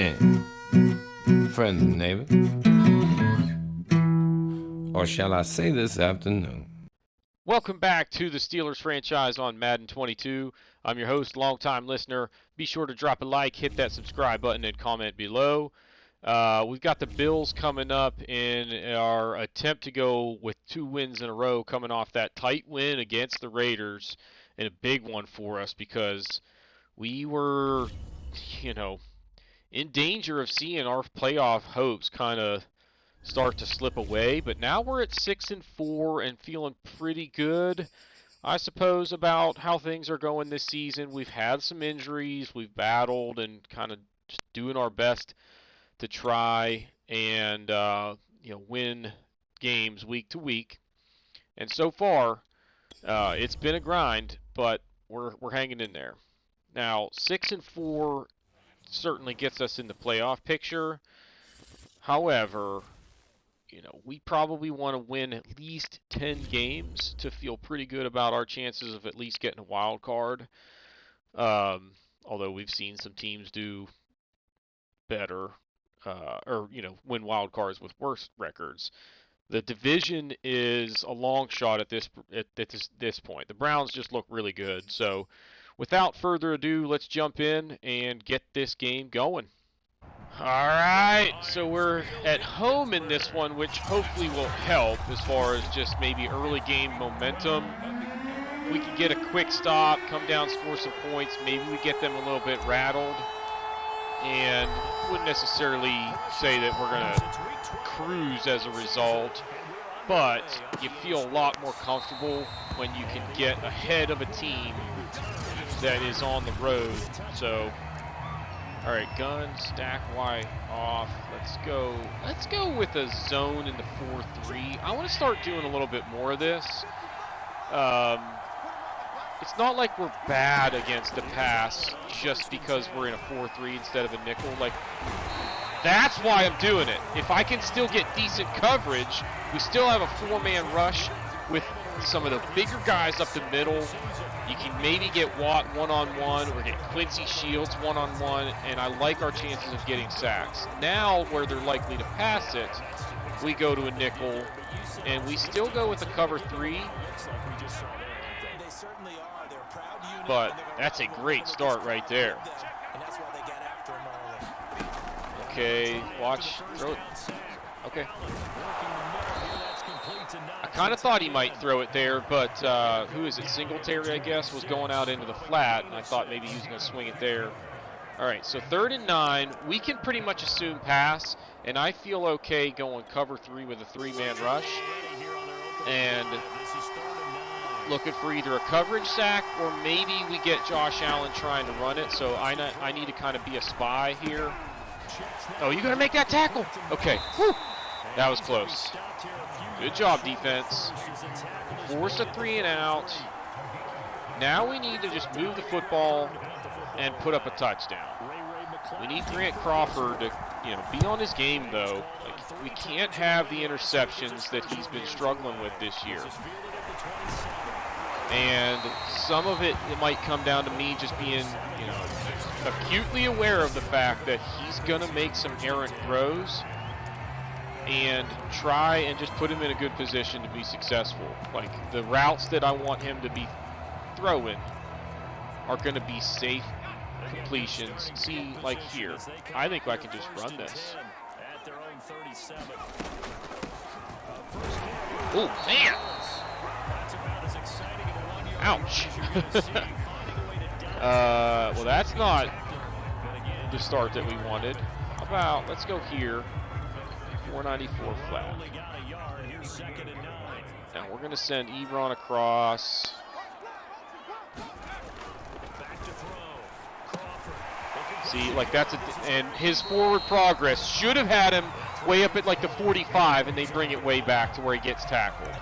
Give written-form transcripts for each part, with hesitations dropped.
and friends and neighbors, or shall I say this afternoon. Welcome back to the Steelers franchise on Madden 22. I'm your host, longtime listener. Be sure to drop a like, hit that subscribe button, and comment below. We've got the Bills coming up in our attempt to go with 2 wins in a row, coming off that tight win against the Raiders, and a big one for us because we were, in danger of seeing our playoff hopes kind of start to slip away. But now we're at 6-4 and feeling pretty good, I suppose, about how things are going this season. We've had some injuries, we've battled, and kind of just doing our best to try and win games week to week. And so far, it's been a grind, but we're hanging in there. Now, 6-4 certainly gets us in the playoff picture. However, we probably want to win at least 10 games to feel pretty good about our chances of at least getting a wild card. Although we've seen some teams do better, win wild cards with worse records. The division is a long shot at this point. The Browns just look really good. So, without further ado, let's jump in and get this game going. All right, so we're at home in this one, which hopefully will help as far as just maybe early game momentum. We can get a quick stop, come down, score some points. Maybe we get them a little bit rattled. And wouldn't necessarily say that we're going to cruise as a result, but you feel a lot more comfortable when you can get ahead of a team that is on the road. So, all right, gun, stack Y off. Let's go with a zone in the 4-3. I want to start doing a little bit more of this. It's not like we're bad against the pass just because we're in a 4-3 instead of a nickel. Like, that's why I'm doing it. If I can still get decent coverage, we still have a 4-man rush with some of the bigger guys up the middle. You can maybe get Watt one-on-one or get Quincy Shields one-on-one, and I like our chances of getting sacks. Now, where they're likely to pass it, we go to a nickel, and we still go with a cover 3. But that's a great start right there. Okay, watch, throw it. Okay. I kind of thought he might throw it there, but who is it? Singletary, I guess, was going out into the flat, and I thought maybe he was going to swing it there. All right, so 3rd and 9. We can pretty much assume pass, and I feel okay going cover 3 with a 3-man rush. And looking for either a coverage sack or maybe we get Josh Allen trying to run it. So I need to kind of be a spy here. Oh, you got to make that tackle. Okay. Whew. That was close. Good job, defense. Force a 3 and out. Now we need to just move the football and put up a touchdown. We need Grant Crawford to, be on his game, though. Like, we can't have the interceptions that he's been struggling with this year. And some of it might come down to me just being, acutely aware of the fact that he's going to make some errant throws and try and just put him in a good position to be successful. Like, the routes that I want him to be throwing are going to be safe completions. See, like here, I think I can just run this. Oh, man! Ouch. Well, that's not the start that we wanted. How about, let's go here. 494 flat. Now we're going to send Ebron across. See, like and his forward progress should have had him way up at like the 45, and they bring it way back to where he gets tackled.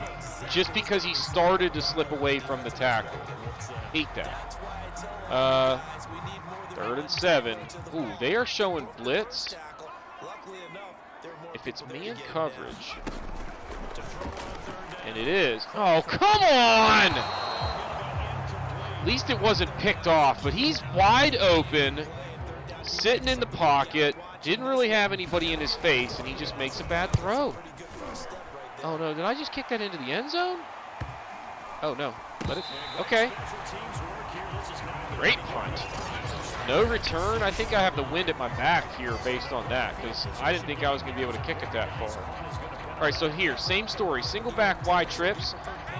Just because he started to slip away from the tackle. Hate that. 3rd and 7. Ooh, they are showing blitz. If it's man coverage, and it is. Oh, come on! At least it wasn't picked off, but he's wide open. sitting in the pocket, didn't really have anybody in his face, and he just makes a bad throw. Oh no, did I just kick that into the end zone? Oh no, let it, okay. Great punt. No return. I think I have the wind at my back here based on that, because I didn't think I was going to be able to kick it that far. All right, so here, same story. Single back wide trips.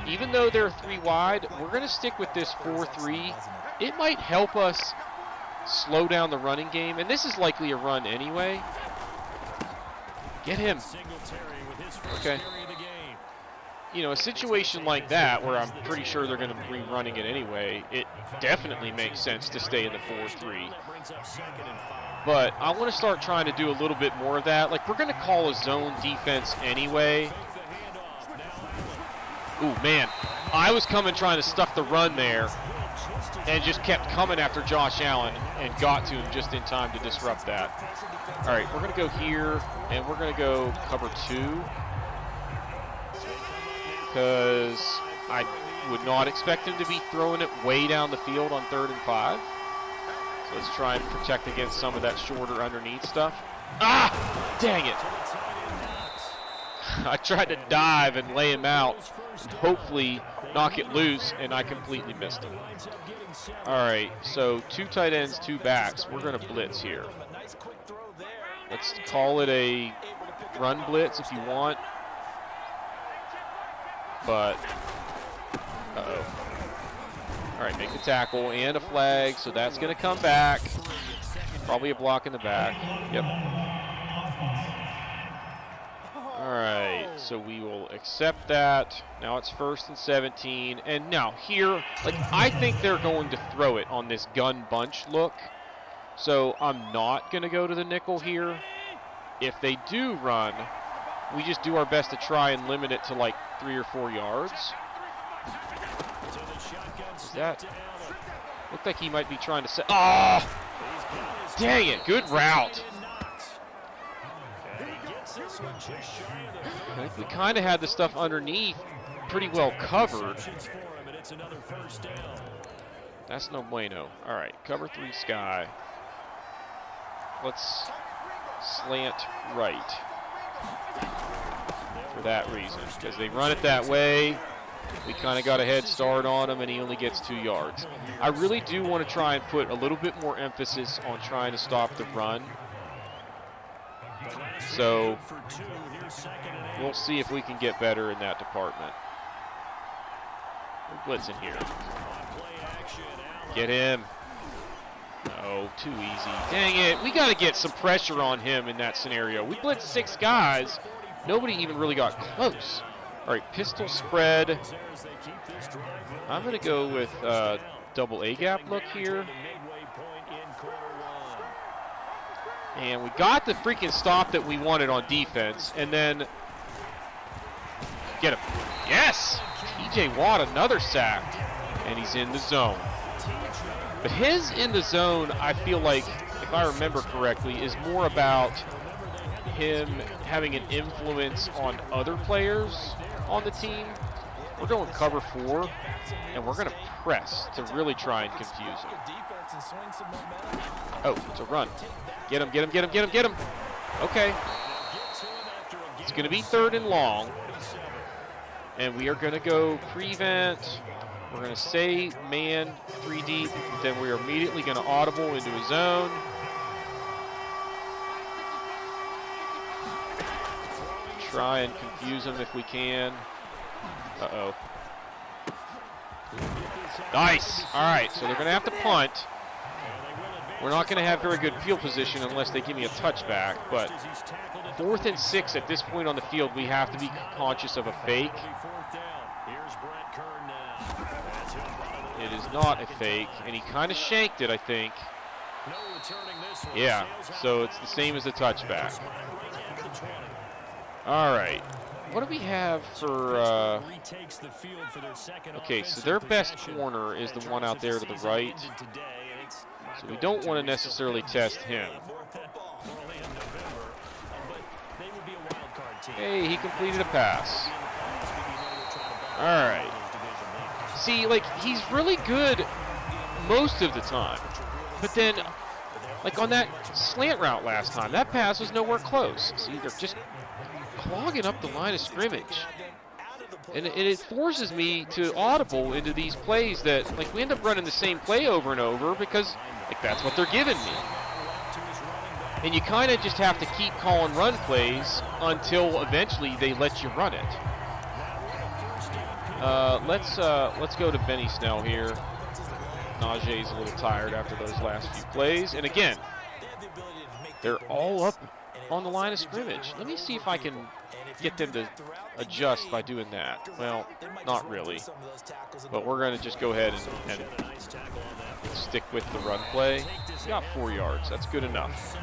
Even though they're 3 wide, we're going to stick with this 4-3. It might help us slow down the running game, and this is likely a run anyway. Get him. Okay. You know, a situation like that where I'm pretty sure they're going to be running it anyway, it definitely makes sense to stay in the 4-3. But I want to start trying to do a little bit more of that. Like, we're going to call a zone defense anyway. Ooh, man. I was coming trying to stuff the run there and just kept coming after Josh Allen and got to him just in time to disrupt that. All right, we're going to go here, and we're going to go cover 2. Because I would not expect him to be throwing it way down the field on 3rd and 5. So let's try and protect against some of that shorter underneath stuff. Ah! Dang it! I tried to dive and lay him out and hopefully knock it loose, and I completely missed him. All right, so 2 tight ends, 2 backs. We're going to blitz here. Let's call it a run blitz if you want. But, uh-oh. All right, make the tackle and a flag, so that's going to come back. Probably a block in the back. Yep. All right, so we will accept that. Now it's 1st and 17. And now here, like, I think they're going to throw it on this gun bunch look. So I'm not going to go to the nickel here. If they do run, we just do our best to try and limit it to like 3 or 4 yards. Is that? Looked like he might be trying to set. Oh! Dang it! Good route. I think we kind of had the stuff underneath pretty well covered. That's no bueno. All right, cover 3 sky. Let's slant right. For that reason, because they run it that way. We kind of got a head start on him, and he only gets 2 yards. I really do want to try and put a little bit more emphasis on trying to stop the run. So we'll see if we can get better in that department. We're blitzing here. Get him. No, too easy. Dang it. We got to get some pressure on him in that scenario. We blitzed 6 guys. Nobody even really got close. All right, pistol spread. I'm going to go with double A-gap look here. And we got the freaking stop that we wanted on defense. And then get him. Yes! T.J. Watt, another sack. And he's in the zone. But his in the zone, I feel like, if I remember correctly, is more about him having an influence on other players on the team. We're going cover 4, and we're going to press to really try and confuse him. Oh, it's a run. Get him, get him, get him, get him, get him. Okay. It's going to be 3rd and long, and we are going to go prevent. We're going to stay man 3 deep, then we are immediately going to audible into a zone. Try and confuse them if we can. Uh-oh. Nice. All right, so they're going to have to punt. We're not going to have very good field position unless they give me a touchback, but 4th and 6 at this point on the field, we have to be conscious of a fake. It is not a fake, and he kind of shanked it, I think. Yeah, so it's the same as the touchback. All right. What do we have for... Okay, so their best corner is the one out there to the right. So we don't want to necessarily test him. Hey, he completed a pass. All right. See, like, he's really good most of the time. But then Like on that slant route last time, that pass was nowhere close. See, they're just clogging up the line of scrimmage. And it forces me to audible into these plays that, like, we end up running the same play over and over because, like, that's what they're giving me. And you kind of just have to keep calling run plays until eventually they let you run it. Let's go to Benny Snell here. Najee's a little tired after those last few plays. And again, they're all up on the line of scrimmage. Let me see if I can get them to adjust by doing that. Well, not really. But we're going to just go ahead and stick with the run play. We got 4 yards. That's good enough.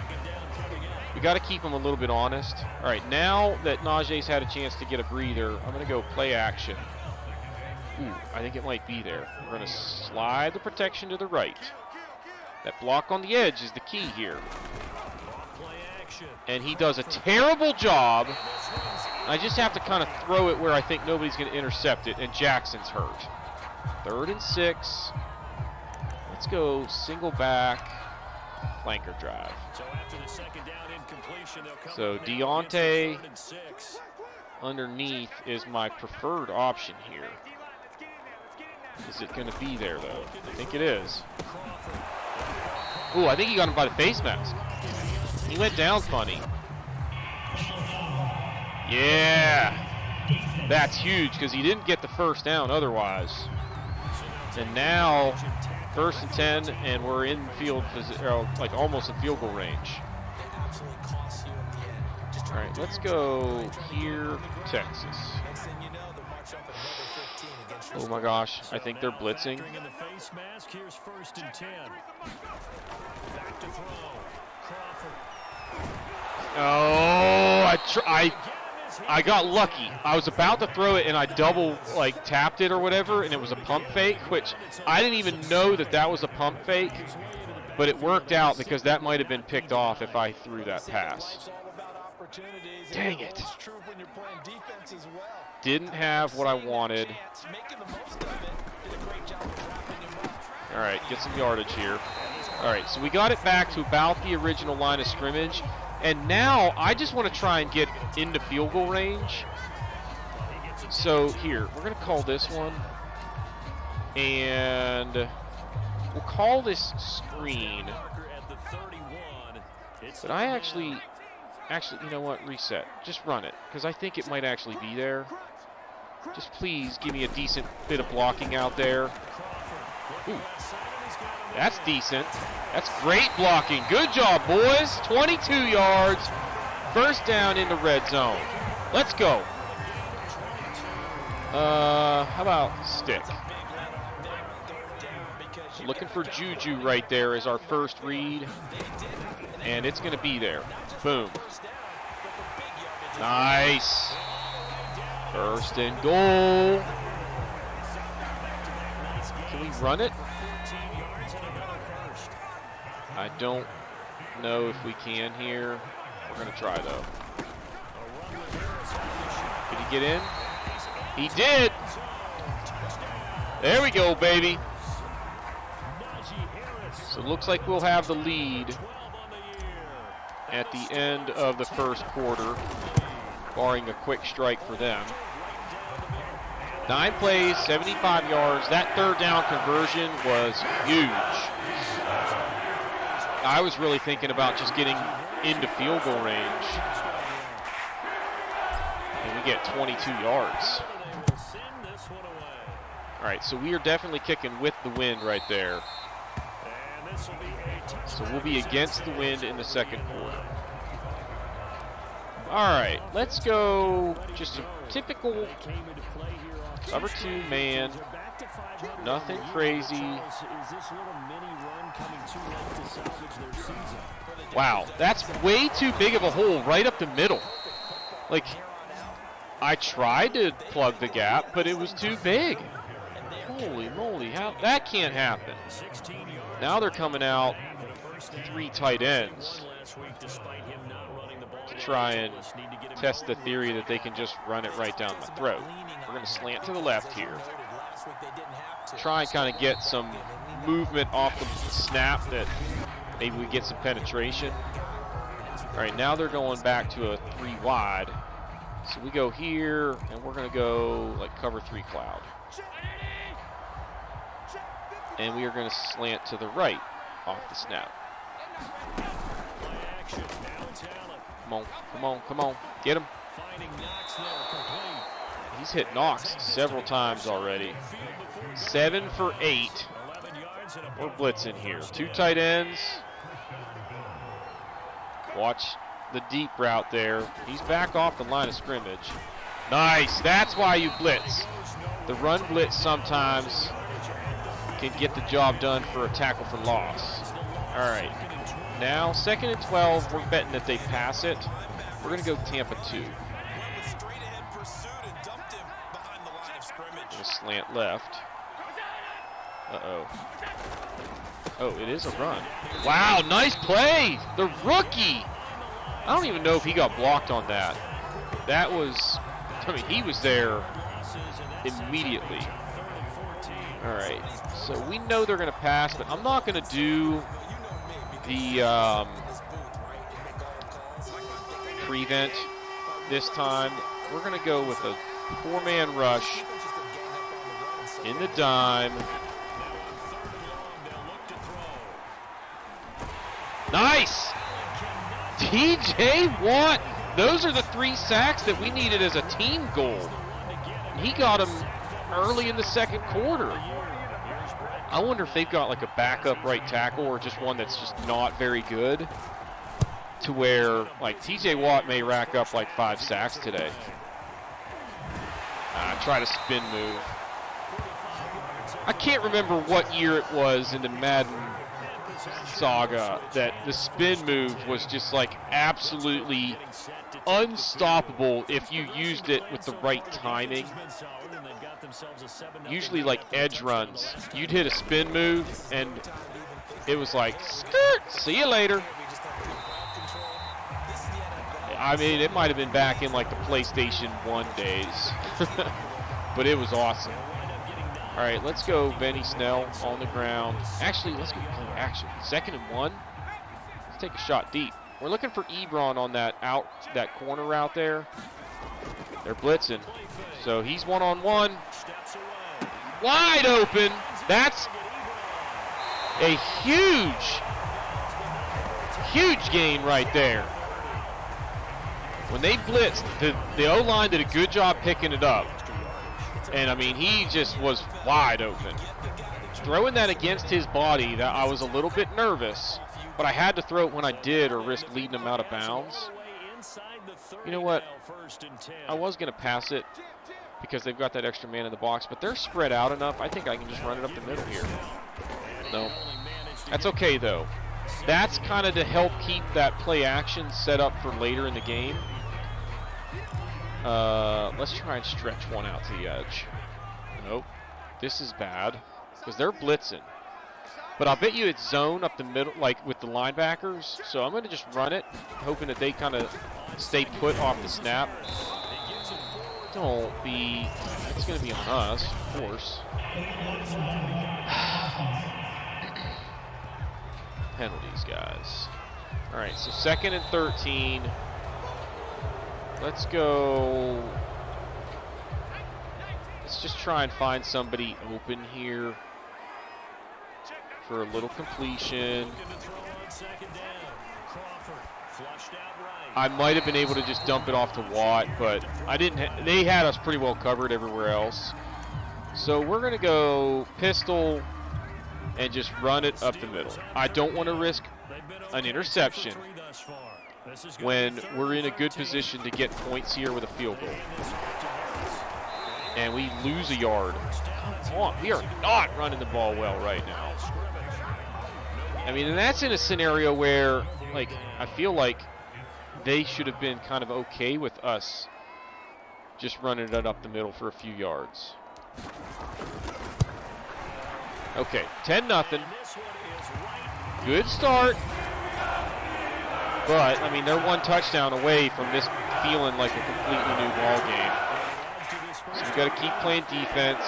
We got to keep them a little bit honest. All right, now that Najee's had a chance to get a breather, I'm going to go play action. Ooh, I think it might be there. We're going to slide the protection to the right. That block on the edge is the key here. And he does a terrible job. I just have to kind of throw it where I think nobody's going to intercept it, and Jackson's hurt. 3rd and 6. Let's go single back, flanker drive. So Deontay underneath is my preferred option here. Is it going to be there, though? I think it is. Ooh, I think he got him by the face mask. He went down funny. Yeah. That's huge because he didn't get the first down otherwise. And now, 1st and 10, and we're in field, like almost in field goal range. All right, let's go here, Texas. Oh my gosh, I think they're blitzing. Oh, I got lucky. I was about to throw it and I double tapped it or whatever, and it was a pump fake, which I didn't even know that was a pump fake, but it worked out because that might have been picked off if I threw that pass. Dang it. Didn't have what I wanted. All right, get some yardage here. All right, so we got it back to about the original line of scrimmage. And now I just want to try and get into field goal range. So here, we're going to call this one. And we'll call this screen. But I actually, you know what, reset. Just run it, because I think it might actually be there. Just please give me a decent bit of blocking out there. Ooh, that's decent. That's great blocking. Good job, boys. 22 yards. 1st down in the red zone. Let's go. How about stick? Looking for Juju right there as our first read. And it's going to be there. Boom. Nice. 1st and goal. Can we run it? I don't know if we can here. We're going to try, though. Did he get in? He did. There we go, baby. So it looks like we'll have the lead at the end of the 1st quarter, barring a quick strike for them. 9 plays, 75 yards. That 3rd down conversion was huge. I was really thinking about just getting into field goal range. And we get 22 yards. All right, so we are definitely kicking with the wind right there. So we'll be against the wind in the 2nd quarter. All right, let's go just a typical cover 2 man. Nothing crazy. Wow, that's way too big of a hole right up the middle. Like, I tried to plug the gap, but it was too big. Holy moly, how that can't happen. Now they're coming out 3 tight ends to try and test the theory that they can just run it right down the throat. We're going to slant to the left here. Try and kind of get some movement off the snap that maybe we get some penetration. All right, now they're going back to a 3 wide. So we go here, and we're going to go like cover 3 cloud. And we are going to slant to the right off the snap. Come on, come on, come on. Get him. He's hit Knox several times already. 7 for 8. We're blitzing here. 2 tight ends. Watch the deep route there. He's back off the line of scrimmage. Nice. That's why you blitz. The run blitz sometimes can get the job done for a tackle for loss. All right. Now, 2nd and 12. We're betting that they pass it. We're going to go Tampa 2. Gonna slant left. Uh-oh. Oh, it is a run. Wow, nice play. The rookie. I don't even know if he got blocked on that. That was, I mean, he was there immediately. All right, so we know they're going to pass, but I'm not going to do the prevent this time. We're going to go with a 4-man rush in the dime. Nice! TJ Watt! Those are the 3 sacks that we needed as a team goal. He got them early in the 2nd quarter. I wonder if they've got like a backup right tackle or just one that's just not very good, to where like TJ Watt may rack up like 5 sacks today. Try to spin move. I can't remember what year it was in the Madden saga that the spin move was just like absolutely unstoppable if you used it with the right timing. Usually like edge runs, you'd hit a spin move and it was like, skirt, see you later. I mean, it might have been back in like the PlayStation 1 days, but it was awesome. All right, let's go Benny Snell on the ground. Actually, let's go play action. 2nd and 1. Let's take a shot deep. We're looking for Ebron on that corner route there. They're blitzing. So he's one-on-one. Wide open. That's a huge gain right there. When they blitzed, the O-line did a good job picking it up. And, I mean, he just was wide open. Throwing that against his body, that I was a little bit nervous, but I had to throw it when I did or risk leading him out of bounds. You know what? I was going to pass it because they've got that extra man in the box, but they're spread out enough. I think I can just run it up the middle here. No. That's okay, though. That's kind of to help keep that play action set up for later in the game. Let's try and stretch one out to the edge. Nope. This is bad because they're blitzing. But I'll bet you it's zone up the middle, like with the linebackers. So I'm going to just run it, hoping that they kind of stay put off the snap. Don't be, it's going to be on us, of course. Penalties, guys. All right, so 2nd and 13. Let's go. Let's just try and find somebody open here for a little completion. I might have been able to just dump it off to Watt, but I didn't. They had us pretty well covered everywhere else. So we're going to go pistol and just run it up the middle. I don't want to risk an interception when we're in a good position to get points here with a field goal. And we lose a yard. Come on, we are not running the ball well right now. I mean, and that's in a scenario where, like, I feel like they should have been kind of okay with us just running it up the middle for a few yards. Okay, 10-0. Good start. But, I mean, they're one touchdown away from this feeling like a completely new ball game. So we've got to keep playing defense,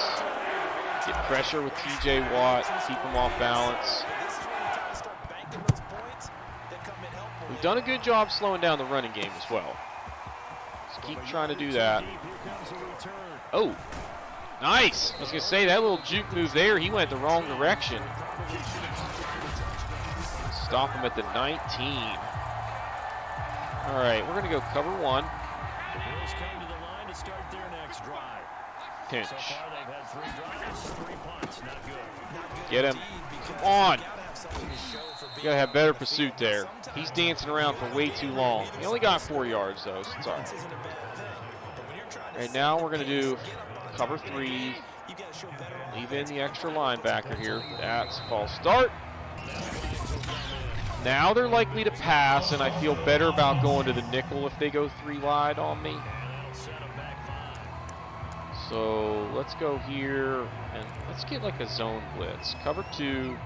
get pressure with TJ Watt, keep him off balance. done a good job slowing down the running game as well. Just keep trying to do that. Oh, nice. I was going to say, that little juke move there, he went the wrong direction. Stop him at the 19. All right, we're going to go cover 1. Pinch. Get him. Come on. You gotta have better pursuit there. He's dancing around for way too long. He only got 4 yards though, so it's all right. All right, now we're gonna do cover 3. Leave in the extra linebacker here. That's a false start. Now they're likely to pass, and I feel better about going to the nickel if they go 3 wide on me. So let's go here and let's get like a zone blitz. Cover 2.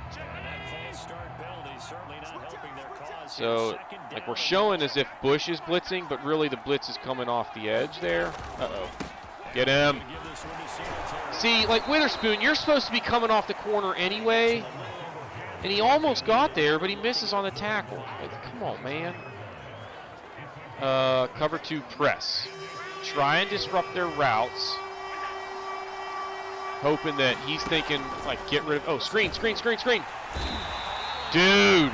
So like we're showing as if Bush is blitzing, but really the blitz is coming off the edge there. Uh-oh. Get him. See, like Witherspoon, you're supposed to be coming off the corner anyway. And he almost got there, but he misses on the tackle. Like, come on, man. Cover 2 press. Try and disrupt their routes. Hoping that he's thinking, like, get rid of... Oh, screen. Dude.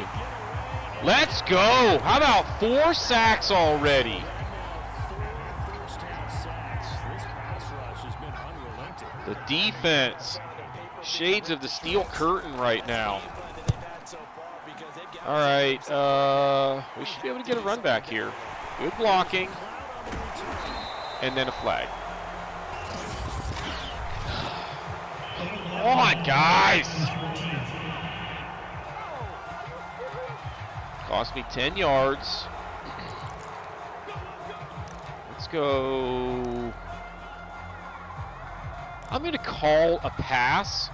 Let's go. How about 4 sacks already? The defense. Shades of the steel curtain right now. All right. We should be able to get a run back here. Good blocking. And then a flag. Come on, guys. Cost me 10 yards. Let's go. I'm going to call a pass.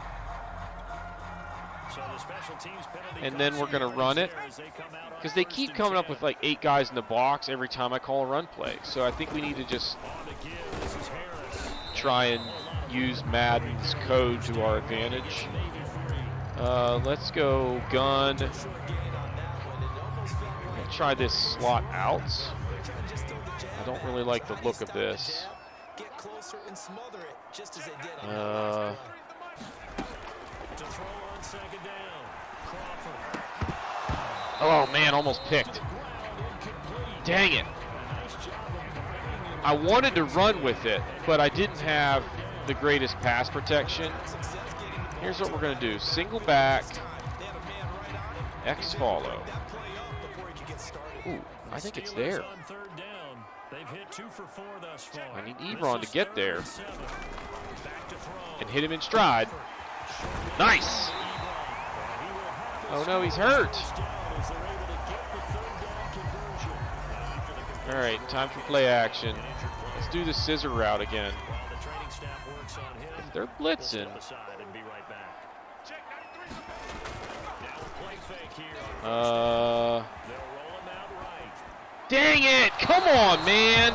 And then we're going to run it. Because they keep coming up with like 8 guys in the box every time I call a run play. So I think we need to just try and use Madden's code to our advantage. Let's go gun. Let's try this slot out. I don't really like the look of this. Oh man, almost picked. Dang it. I wanted to run with it, but I didn't have the greatest pass protection. Here's what we're going to do. Single back. X follow. Ooh, I think it's there. I need Ebron to get there. And hit him in stride. Nice! Oh no, he's hurt. All right, time for play action. Let's do the scissor route again. If they're blitzing. Dang it! Come on, man!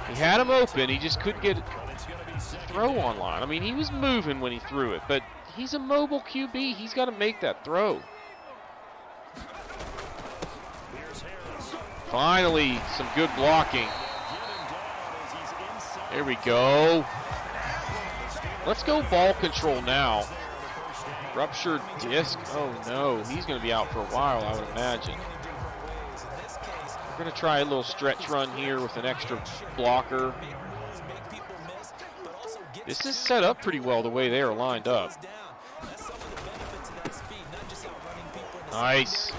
He had him open. He just couldn't get the throw online. I mean, he was moving when he threw it, but he's a mobile QB. He's got to make that throw. Finally, some good blocking. There we go. Let's go ball control now. Ruptured disc. Oh no, he's going to be out for a while, I would imagine. We're going to try a little stretch run here with an extra blocker. This is set up pretty well the way they are lined up. Nice.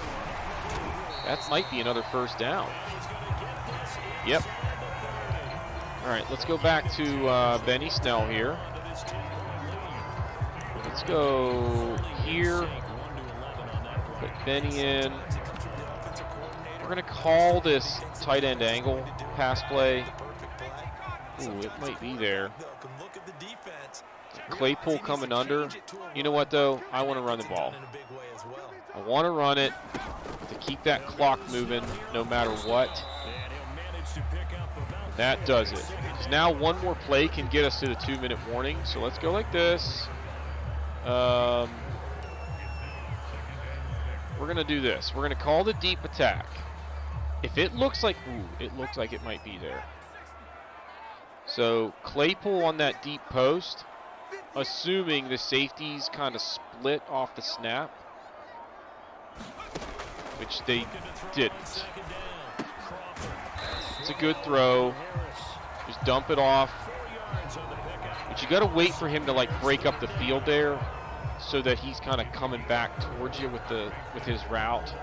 That might be another first down. Yep. All right, let's go back to Benny Snell here. Let's go here. Put Benny in. We're going to call this tight end angle pass play. Ooh, it might be there. Claypool coming under. You know what, though? I want to run the ball. I want to run it to keep that clock moving no matter what. That does it. Because now one more play can get us to the 2-minute warning. So let's go like this. we're going to do this. We're going to call the deep attack. If it looks like, it looks like it might be there. So Claypool on that deep post, assuming the safeties kind of split off the snap, which they didn't. It's a good throw. Just dump it off. But you got to wait for him to like break up the field there, so that he's kind of coming back towards you with his route.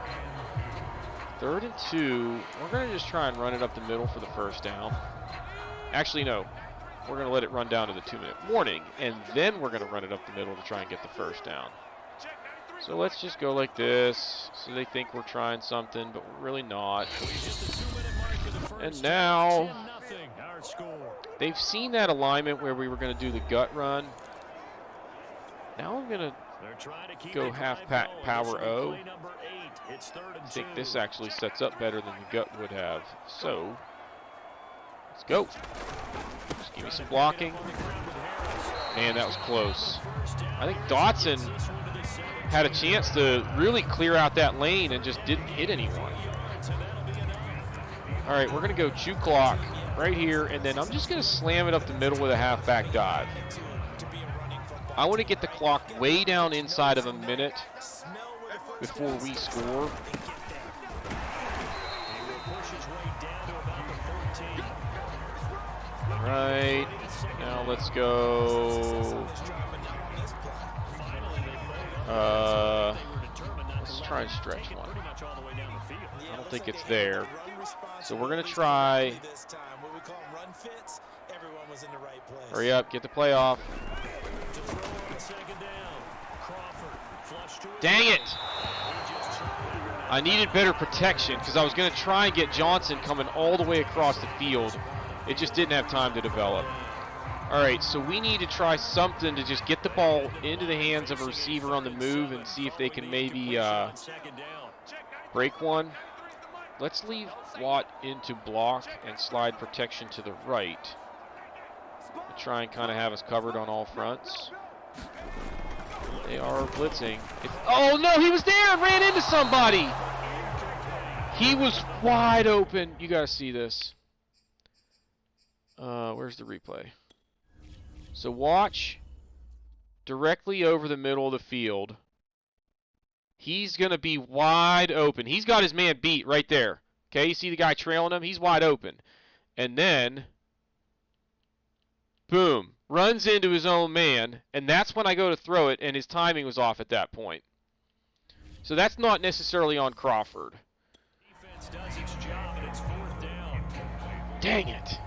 3rd and 2. We're going to just try and run it up the middle for the first down. Actually, no. We're going to let it run down to the 2-minute warning, and then we're going to run it up the middle to try and get the first down. So let's just go like this, so they think we're trying something, but we're really not. And now, they've seen that alignment where we were going to do the gut run. Now I'm going to go half-pack power O. I think this actually sets up better than the gut would have. So, let's go. Just give me some blocking. Man, that was close. I think Dotson had a chance to really clear out that lane and just didn't hit anyone. All right, we're going to go chew clock right here, and then I'm just going to slam it up the middle with a halfback dive. I want to get the clock way down inside of a minute before we score. All right, now let's go. Let's try and stretch one. I don't think it's there. So we're going to try. Hurry up, get the play off. Dang it! I needed better protection because I was going to try and get Johnson coming all the way across the field. It just didn't have time to develop. All right, so we need to try something to just get the ball into the hands of a receiver on the move and see if they can maybe break one. Let's leave Watt into block and slide protection to the right. Try and kind of have us covered on all fronts. They are blitzing. Oh no, he was there and ran into somebody. He was wide open. You gotta see this. Where's the replay? So watch directly over the middle of the field. He's gonna be wide open. He's got his man beat right there. Okay, you see the guy trailing him? He's wide open. And then, boom, runs into his own man, and that's when I go to throw it, and his timing was off at that point. So that's not necessarily on Crawford. Dang it.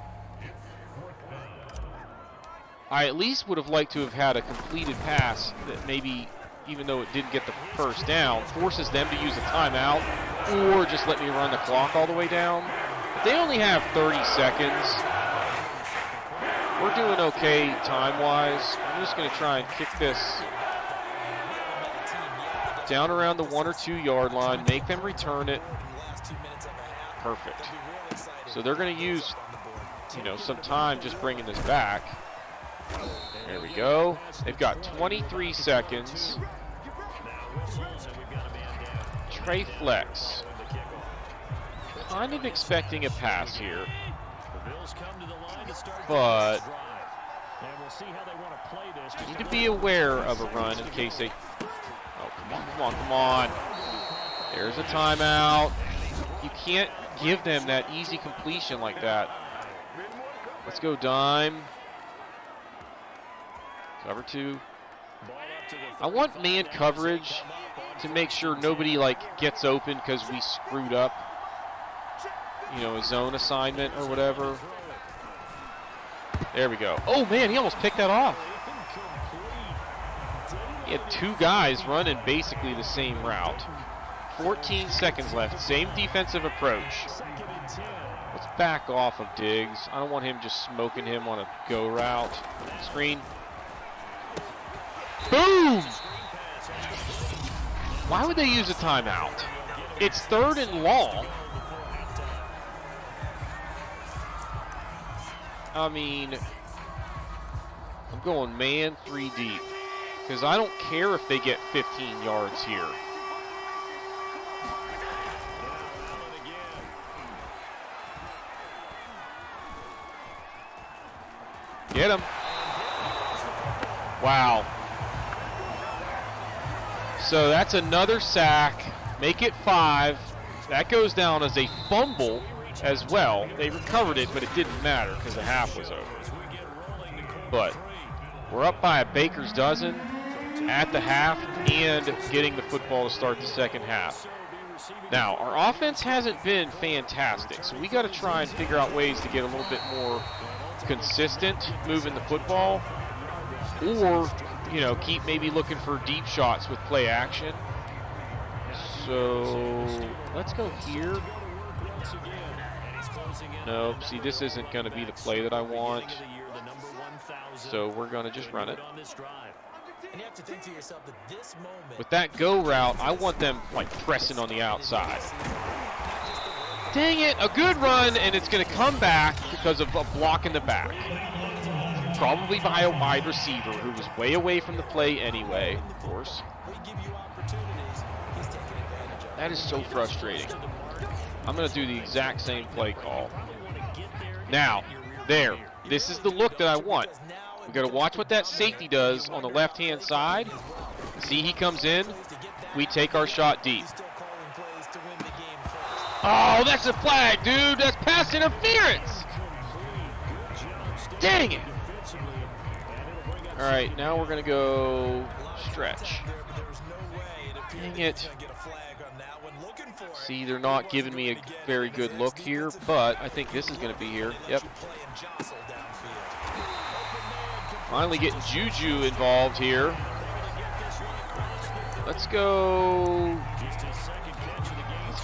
I at least would have liked to have had a completed pass that maybe, even though it didn't get the first down, forces them to use a timeout, or just let me run the clock all the way down. But they only have 30 seconds. We're doing okay time-wise. I'm just going to try and kick this down around the 1 or 2 yard line, make them return it. Perfect. So they're going to use, some time just bringing this back. There we go. They've got 23 seconds. Trey flex. Kind of expecting a pass here. But you need to be aware of a run in case they... Oh, come on. There's a timeout. You can't give them that easy completion like that. Let's go dime. Cover 2. I want man coverage to make sure nobody gets open because we screwed up, a zone assignment or whatever. There we go. Oh man, he almost picked that off. He had 2 guys running basically the same route. 14 seconds left. Same defensive approach. Let's back off of Diggs. I don't want him just smoking him on a go route. Screen. Boom! Why would they use a timeout? It's 3rd and long. I mean, I'm going man 3 deep because I don't care if they get 15 yards here. Get him. Wow. So that's another sack. Make it 5. That goes down as a fumble as well. They recovered it, but it didn't matter because the half was over. But we're up by a baker's dozen at the half and getting the football to start the second half. Now, our offense hasn't been fantastic, so we got to try and figure out ways to get a little bit more consistent moving the football, or, you know, keep maybe looking for deep shots with play action. So let's go here. Nope, see, this isn't going to be the play that I want. So we're going to just run it. With that go route, I want them like pressing on the outside. Dang it, a good run, and it's going to come back because of a block in the back. Probably by a wide receiver who was way away from the play anyway, of course. That is so frustrating. I'm going to do the exact same play call. Now, there. This is the look that I want. We've got to watch what that safety does on the left-hand side. See, he comes in. We take our shot deep. Oh, that's a flag, dude. That's pass interference. Dang it. All right, now we're going to go stretch. Dang it. See, they're not giving me a very good look here, but I think this is going to be here. Yep. Finally getting Juju involved here. Let's go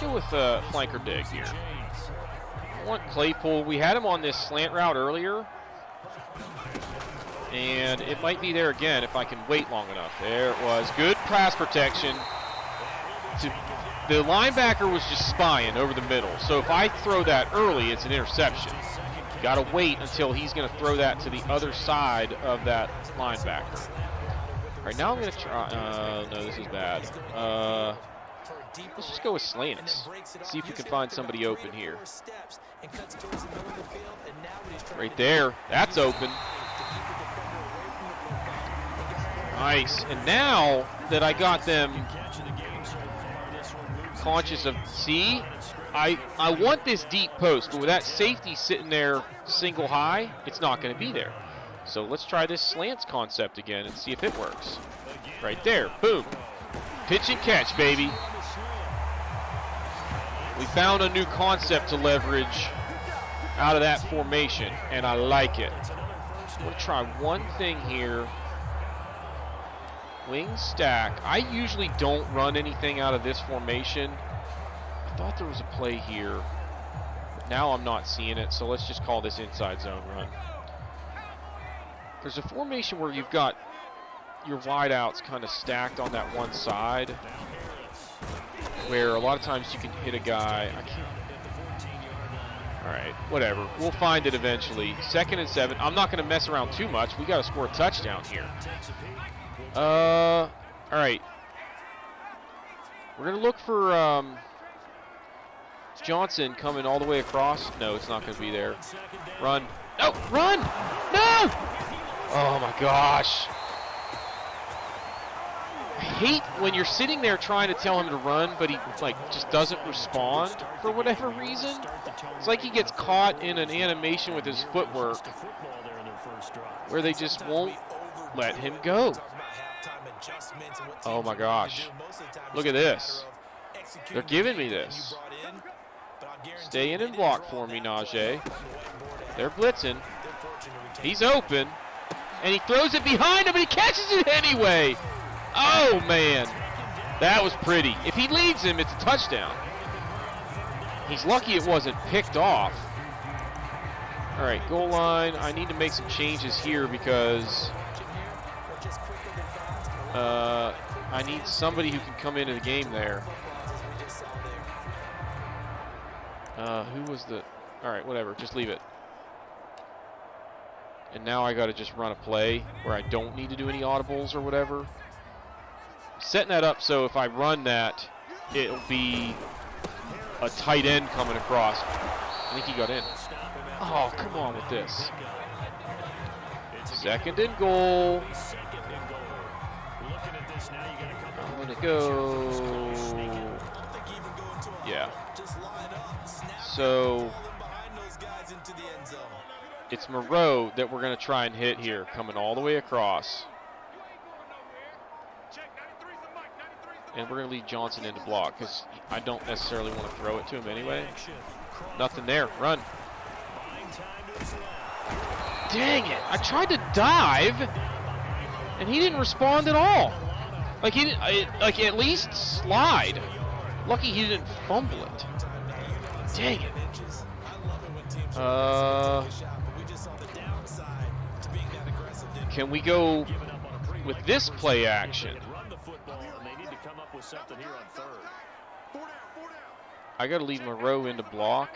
with flanker dig here. I want Claypool. We had him on this slant route earlier, and it might be there again if I can wait long enough. There it was. Good pass protection. The linebacker was just spying over the middle, so if I throw that early, it's an interception. Got to wait until he's going to throw that to the other side of that linebacker. All right, now I'm going to try. No, this is bad. Let's just go with slants. See if we can find somebody open here. Right there. That's open. Nice. And now that I got them conscious of, see, I want this deep post, but with that safety sitting there single high, it's not going to be there. So let's try this slants concept again and see if it works. Right there, boom. Pitch and catch, baby. We found a new concept to leverage out of that formation, and I like it. I'm going to try one thing here. Wing stack. I usually don't run anything out of this formation. I thought there was a play here. But now I'm not seeing it, so let's just call this inside zone run. There's a formation where you've got your wideouts kind of stacked on that one side, where a lot of times you can hit a guy. I can't. All right, whatever. We'll find it eventually. 2nd and 7. I'm not going to mess around too much. We got to score a touchdown here. All right. We're going to look for Johnson coming all the way across. No, it's not going to be there. Run. No, run! No! Oh, my gosh. I hate when you're sitting there trying to tell him to run, but he just doesn't respond for whatever reason. It's like he gets caught in an animation with his footwork where they just won't let him go. Oh my gosh. Look at this. They're giving me this. Stay in and block for me, Najee. They're blitzing. He's open. And he throws it behind him and he catches it anyway. Oh man. That was pretty. If he leads him, it's a touchdown. He's lucky it wasn't picked off. All right, goal line. I need to make some changes here because I need somebody who can come into the game there. Who was the... All right, whatever. Just leave it. And now I got to just run a play where I don't need to do any audibles or whatever. Setting that up so if I run that, it'll be a tight end coming across. I think he got in. Oh, come on with this. Second and goal. I'm going to go. Yeah. So it's Moreau that we're going to try and hit here, coming all the way across. And we're going to leave Johnson in to block because I don't necessarily want to throw it to him anyway. Nothing there. Run. Dang it. I tried to dive, and he didn't respond at all. Like, he didn't, like, at least slide. Lucky he didn't fumble it. Dang it. Can we go with this play action? I got to leave Moreau into block.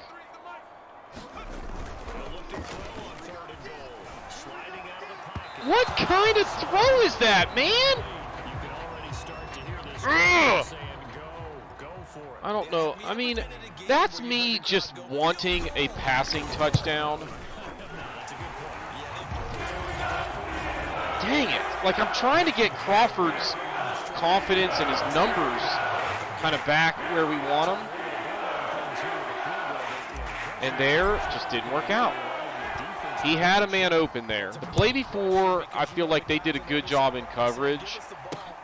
What kind of throw is that, man? Ugh. I don't know. I mean, that's me just wanting a passing touchdown. Dang it. Like, I'm trying to get Crawford's confidence and his numbers kind of back where we want them. And there, just didn't work out. He had a man open there. The play before, I feel like they did a good job in coverage.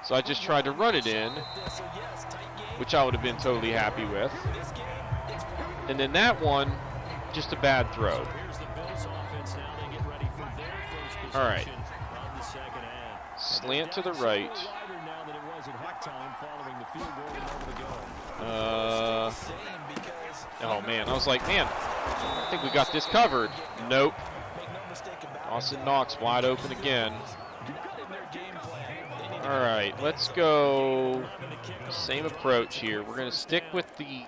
So I just tried to run it in, which I would have been totally happy with. And then that one, just a bad throw. All right. Slant to the right. Oh, man. I was like, man, I think we got this covered. Nope. Dawson Knox wide open again. All right, let's go same approach here. We're going to stick with the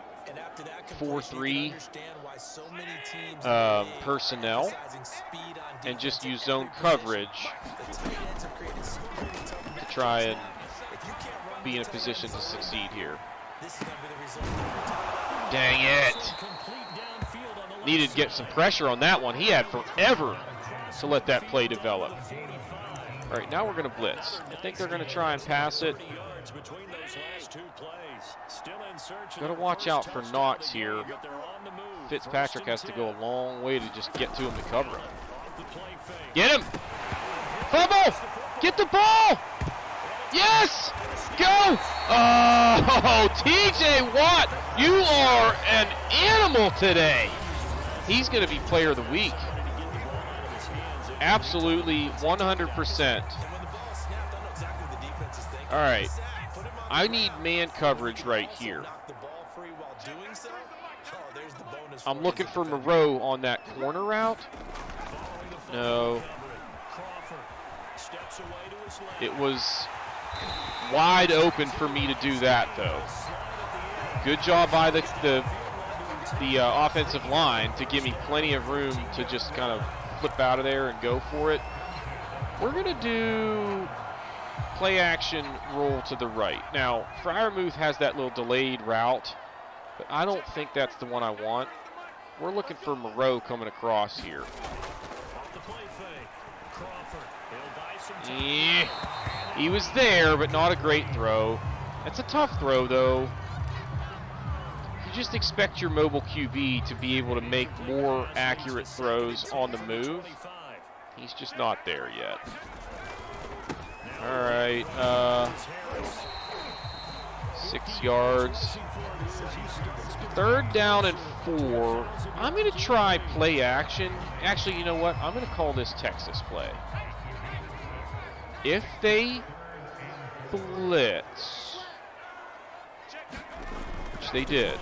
4-3 personnel and just use zone coverage to try and be in a position to succeed here. Dang it. Needed to get some pressure on that one. He had forever to let that play develop. All right, now we're going to blitz. I think they're going to try and pass it. Got to watch out for Knox here. Fitzpatrick has to go a long way to just get to him to cover him. Get him! Fumble! Get the ball! Yes! Go! Oh, TJ Watt, you are an animal today. He's going to be player of the week. Absolutely 100%. All right. I need man coverage right here. I'm looking for Moreau on that corner route. No. It was wide open for me to do that, though. Good job by the offensive line to give me plenty of room to just kind of flip out of there and go for it. We're going to do play action roll to the right. Now, Freiermuth has that little delayed route, but I don't think that's the one I want. We're looking for Moreau coming across here. Yeah, he was there, but not a great throw. That's a tough throw, though. You just expect your mobile QB to be able to make more accurate throws on the move. He's just not there yet. All right, 6 yards. 3rd down and 4. I'm going to try play action. Actually, you know what? I'm going to call this Texas play. If they blitz, which they did.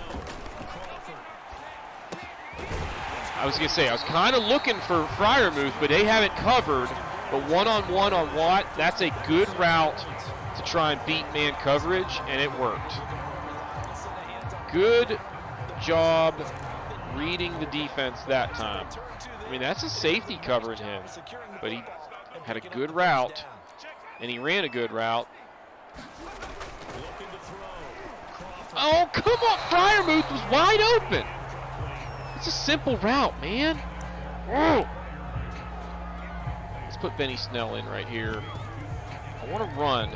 I was going to say, I was kind of looking for Freiermuth, but they have it covered. But one-on-one on Watt, that's a good route to try and beat man coverage, and it worked. Good job reading the defense that time. I mean, that's a safety covering him, but he had a good route, and he ran a good route. Oh, come on! Freiermuth was wide open! It's a simple route, man. Oh. It's put Benny Snell in right here. I want to run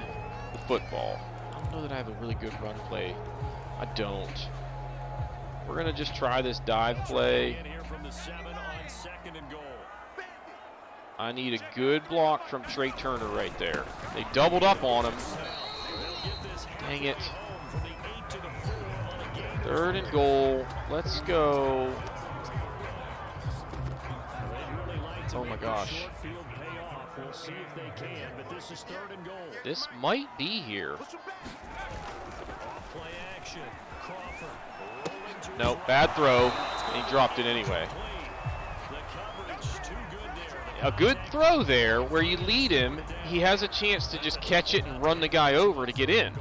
the football. I don't know that I have a really good run play. I don't. We're going to just try this dive play. I need a good block from Trey Turner right there. They doubled up on him. Dang it. 3rd and goal. Let's go. Oh my gosh. This might be here. No, bad throw. And he dropped it anyway. A good throw there where you lead him. He has a chance to just catch it and run the guy over to get in.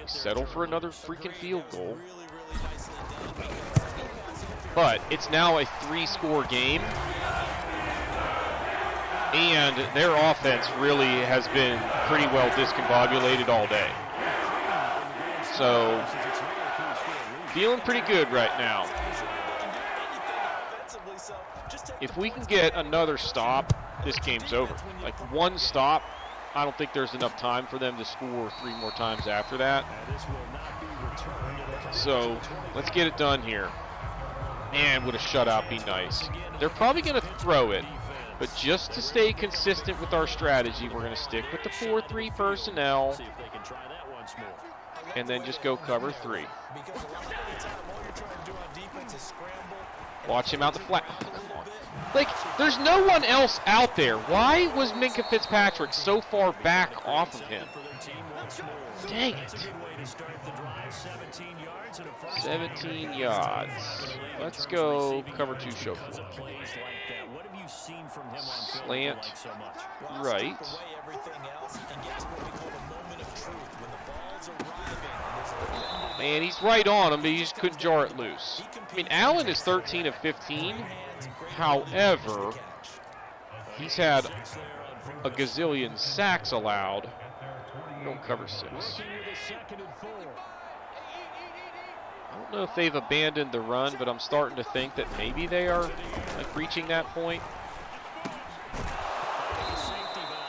Settle for another freaking field goal. But it's now a 3-score game. And their offense really has been pretty well discombobulated all day. So, feeling pretty good right now. If we can get another stop, this game's over. Like one stop, I don't think there's enough time for them to score 3 more times after that. So, let's get it done here. And would a shutout be nice? They're probably going to throw it, but just to stay consistent with our strategy, we're going to stick with the 4-3 personnel and then just go cover 3. Watch him out the flat. Oh, come on. Like, there's no one else out there. Why was Minkah Fitzpatrick so far back off of him? Dang it. 17 yards. Let's go cover 2, show 4. Slant right. Man, he's right on him, but he just couldn't jar it loose. I mean, Allen is 13 of 15. However, he's had a gazillion sacks allowed. Don't cover 6. I don't know if they've abandoned the run, but I'm starting to think that maybe they are like reaching that point.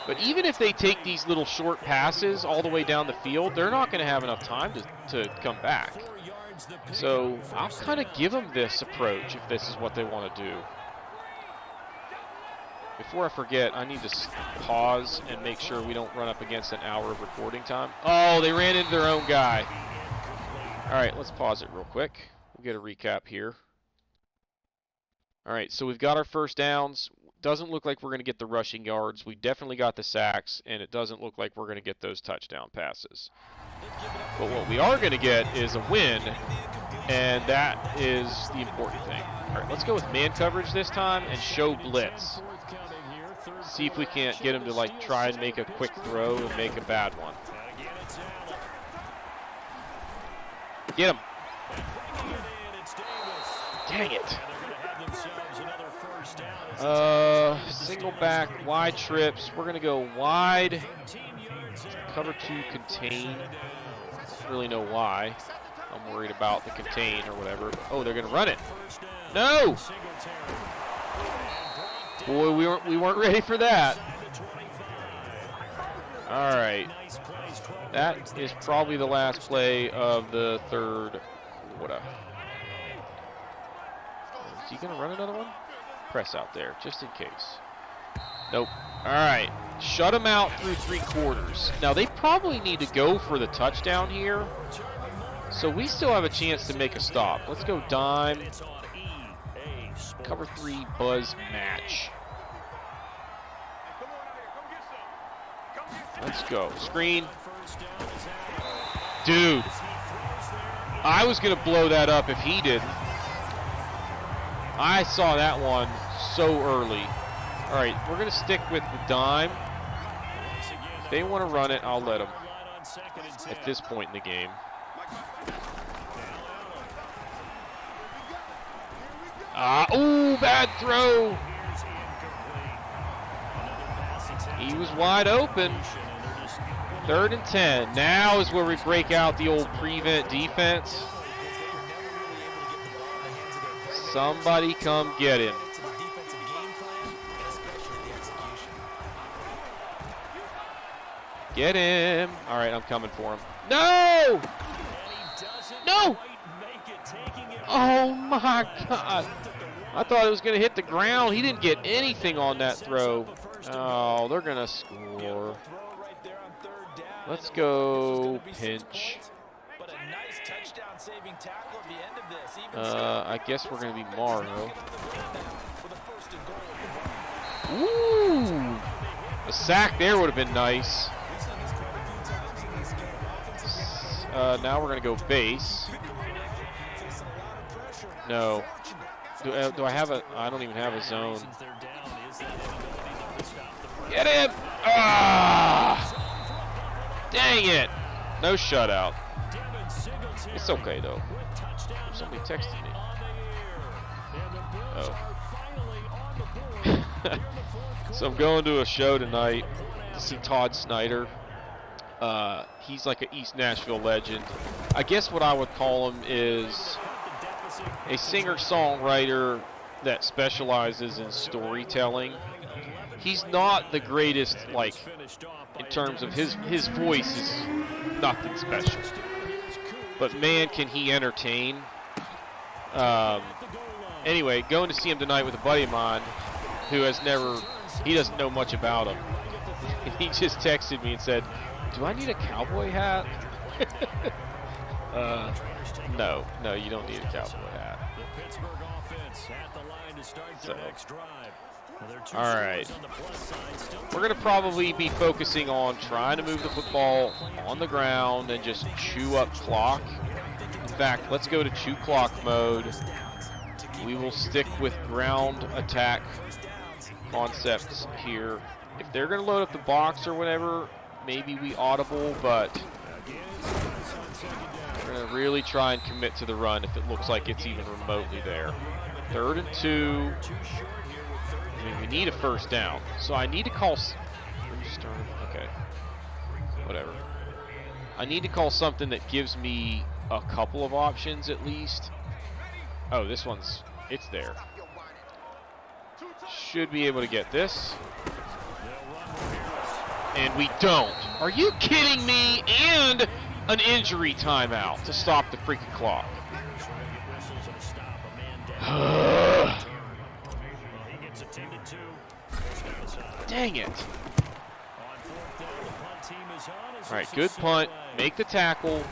But even if they take these little short passes all the way down the field, they're not going to have enough time to come back. So I'll kind of give them this approach if this is what they want to do. Before I forget, I need to pause and make sure we don't run up against an hour of recording time. Oh, they ran into their own guy. All right, let's pause it real quick. We'll get a recap here. All right, so we've got our first downs. Doesn't look like we're going to get the rushing yards. We definitely got the sacks, and it doesn't look like we're going to get those touchdown passes. But what we are going to get is a win, and that is the important thing. All right, let's go with man coverage this time and show blitz. See if we can't get him to like try and make a quick throw and make a bad one. Get him. Dang it. Single back, wide trips. We're going to go wide. Cover 2 contain. Don't really know why. I'm worried about the contain or whatever. Oh, they're going to run it. No! Boy, we weren't ready for that. All right. That is probably the last play of the third quarter. Is he going to run another one? Press out there, just in case. Nope. All right. Shut them out through 3 quarters. Now, they probably need to go for the touchdown here. So we still have a chance to make a stop. Let's go dime. Cover 3 buzz match. Let's go. Screen. Dude. I was going to blow that up if he didn't. I saw that one so early. All right, we're going to stick with the dime. If they want to run it, I'll let them at this point in the game. Ooh, bad throw. He was wide open. 3rd and 10. Now is where we break out the old prevent defense. Somebody come get him. Get him. All right, I'm coming for him. No! No! Oh, my God. I thought it was going to hit the ground. He didn't get anything on that throw. Oh, they're going to score. Let's go pinch. I guess we're going to be Morrow. Ooh! A sack there would have been nice. Now we're going to go base. No. Do I have a... I don't even have a zone. Get him! Ah! Dang it! No shutout. It's okay, though. Somebody texted me. Oh. So I'm going to a show tonight to see Todd Snyder. He's like an East Nashville legend. I guess what I would call him is a singer-songwriter that specializes in storytelling. He's not the greatest, like, in terms of his voice is nothing special. But man, can he entertain. Anyway, going to see him tonight with a buddy of mine who has never, he doesn't know much about him. He just texted me and said, "Do I need a cowboy hat?" No, you don't need a cowboy hat. So, all right. We're going to probably be focusing on trying to move the football on the ground and just chew up clock. In fact, let's go to chew clock mode. We will stick with ground attack concepts here. If they're going to load up the box or whatever, maybe we audible, but we're going to really try and commit to the run if it looks like it's even remotely there. 3rd and 2. I mean, we need a first down. So I need to call... Okay. Whatever. I need to call something that gives me a couple of options at least. Oh, this one's... It's there. Should be able to get this. And we don't. Are you kidding me? And an injury timeout to stop the freaking clock. Dang it. All right, good punt. Make the tackle.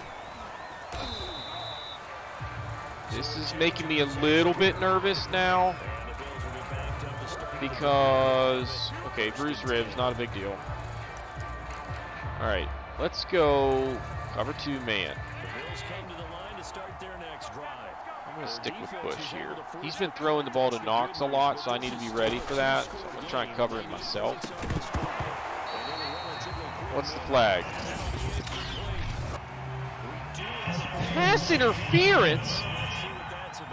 This is making me a little bit nervous now. Because, okay, bruised ribs, not a big deal. All right, let's go cover 2 man. I'm going to stick with Bush here. He's been throwing the ball to Knox a lot, so I need to be ready for that. So I'm going to try and cover it myself. What's the flag? Pass interference?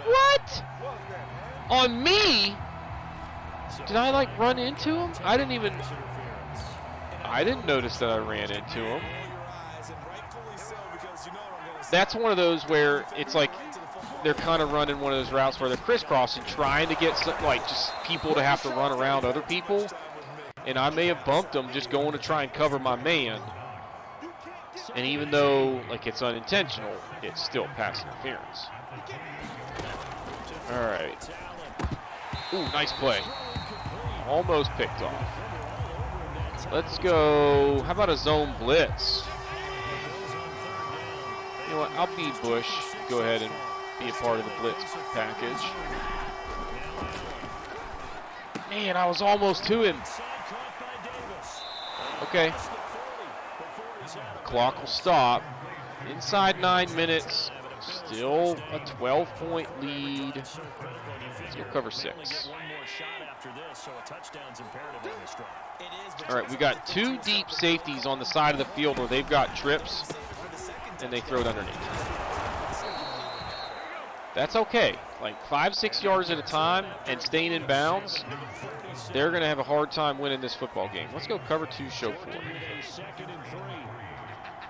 What? On me? Did I, like, run into him? I didn't notice that I ran into him. That's one of those where it's like they're kind of running one of those routes where they're crisscrossing, trying to get some, like, just people to have to run around other people. And I may have bumped them just going to try and cover my man. And even though, like, it's unintentional, it's still pass interference. All right. Ooh, nice play. Almost picked off. Let's go. How about a zone blitz? You know what? I'll be Bush. Go ahead and be a part of the blitz package. Man, I was almost to him. Okay. Clock will stop. Inside 9 minutes. Still a 12-point lead. Let's go cover 6. All right, we got 2 deep safeties on the side of the field where they've got trips, and they throw it underneath. That's okay. Like 5-6 yards at a time and staying in bounds, they're going to have a hard time winning this football game. Let's go cover 2, show 4.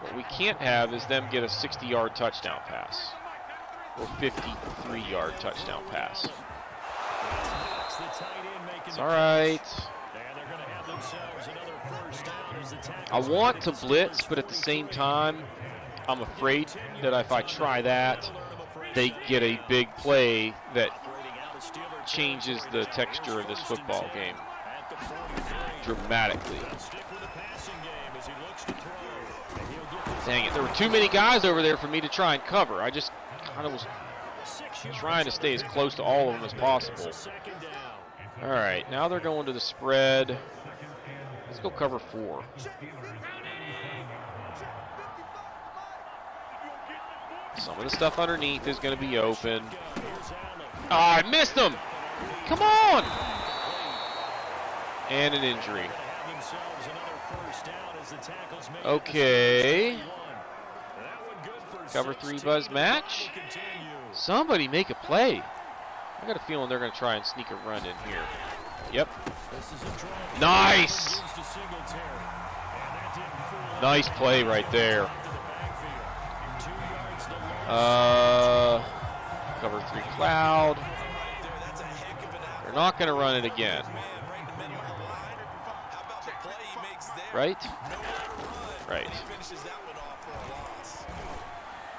What we can't have is them get a 60-yard touchdown pass or 53-yard touchdown pass. It's all right. I want to blitz, but at the same time, I'm afraid that if I try that, they get a big play that changes the texture of this football game dramatically. Dang it, there were too many guys over there for me to try and cover. I just kind of was trying to stay as close to all of them as possible. All right, now they're going to the spread. Let's go cover 4. Some of the stuff underneath is going to be open. Oh, I missed them! Come on! And an injury. Okay. Cover 3 buzz match. Somebody make a play. I got a feeling they're going to try and sneak a run in here. Yep. Nice! Nice play right there. Cover 3 cloud. They're not going to run it again. Right? Right.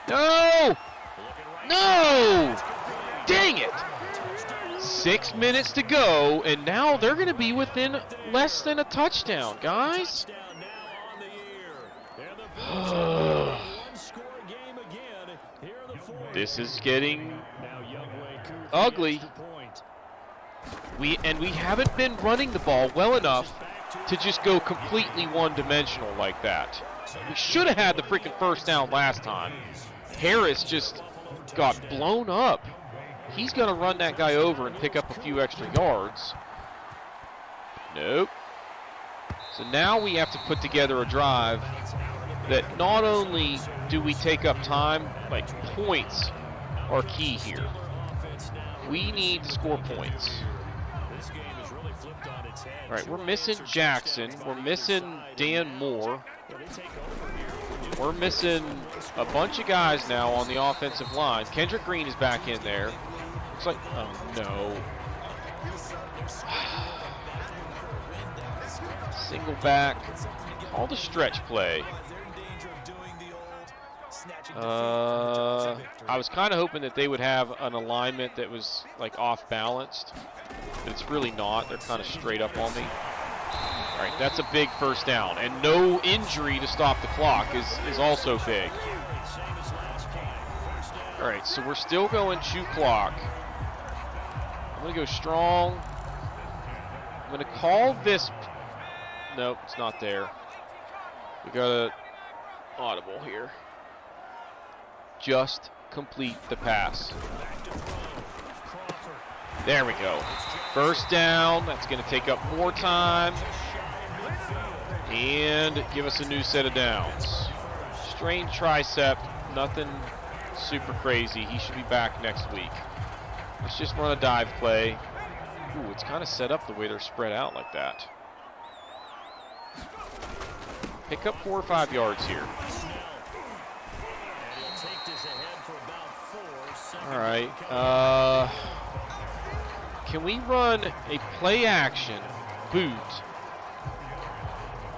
No! No! Dang it! 6 minutes to go, and now they're going to be within less than a touchdown, guys. This is getting ugly. We haven't been running the ball well enough to just go completely one-dimensional like that. We should have had the freaking first down last time. Harris just got blown up. He's going to run that guy over and pick up a few extra yards. Nope. So now we have to put together a drive that not only do we take up time, like points are key here. We need to score points. All right, we're missing Jackson. We're missing Dan Moore. We're missing a bunch of guys now on the offensive line. Kendrick Green is back in there. Looks like, oh no. Single back. All the stretch play. I was kind of hoping that they would have an alignment that was like off balanced, but it's really not. They're kind of straight up on me. All right, that's a big first down, and no injury to stop the clock is also big. All right, so we're still going chew clock. I'm gonna go strong. I'm gonna call this. Nope, it's not there. We got a audible here. Just complete the pass. There we go. First down. That's going to take up more time and give us a new set of downs. Strained tricep, nothing super crazy. He should be back next week. Let's just run a dive play. Ooh, it's kind of set up the way they're spread out like that. Pick up 4 or 5 yards here. All right. Can we run a play action boot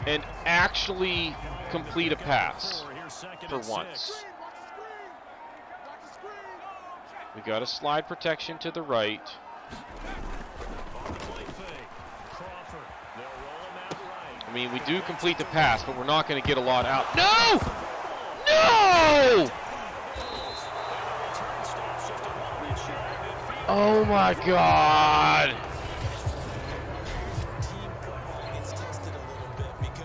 and actually complete a pass for once? We got a slide protection to the right. I mean, we do complete the pass, but we're not going to get a lot out. No! No! Oh my God.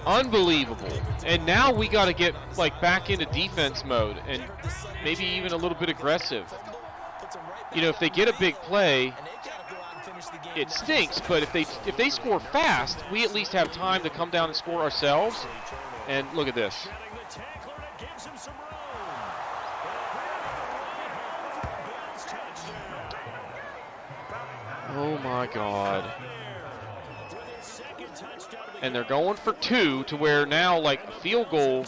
Unbelievable. And now we got to get like back into defense mode and maybe even a little bit aggressive. You know, if they get a big play, it stinks, but if they score fast, we at least have time to come down and score ourselves. And look at this. Oh my God. And they're going for 2 to where now like a field goal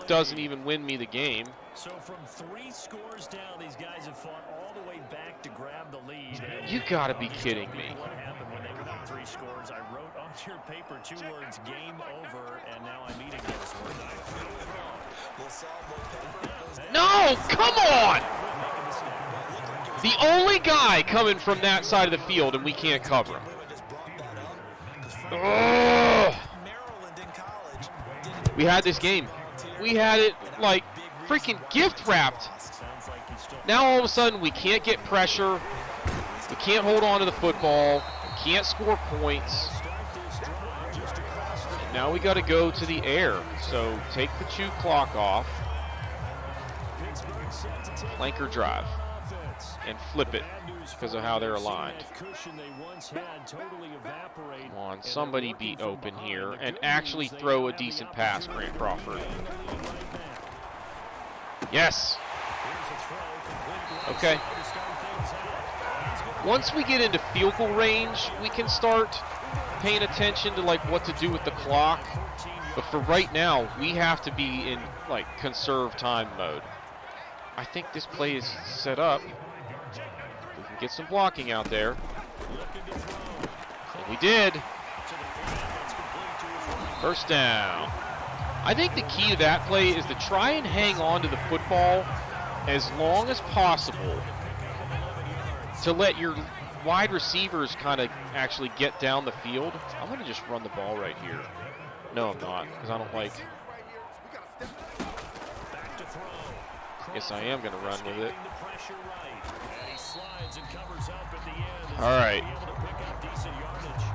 doesn't even win me the game. So from 3 scores down, these guys have fought all the way back to grab the lead. You gotta be kidding me. What happened when they were down 3 scores? I wrote on What's your paper? 2 words, game over, and now I'm eating those words. No, come on! The only guy coming from that side of the field, and we can't cover him. Ugh. We had this game. We had it like freaking gift wrapped. Now all of a sudden we can't get pressure. We can't hold on to the football. We can't score points. And now we got to go to the air. So take the chew clock off. Flanker drive. And flip it because of how they're aligned. Come on, somebody be open here and actually throw a decent pass, Grant Crawford. Yes. Okay. Once we get into field goal range, we can start paying attention to like what to do with the clock. But for right now, we have to be in like conserve time mode. I think this play is set up. We can get some blocking out there. And we did. First down. I think the key to that play is to try and hang on to the football as long as possible to let your wide receivers kind of actually get down the field. I'm going to just run the ball right here. No, I'm not, because I don't like... Guess I am going to run with it. All right.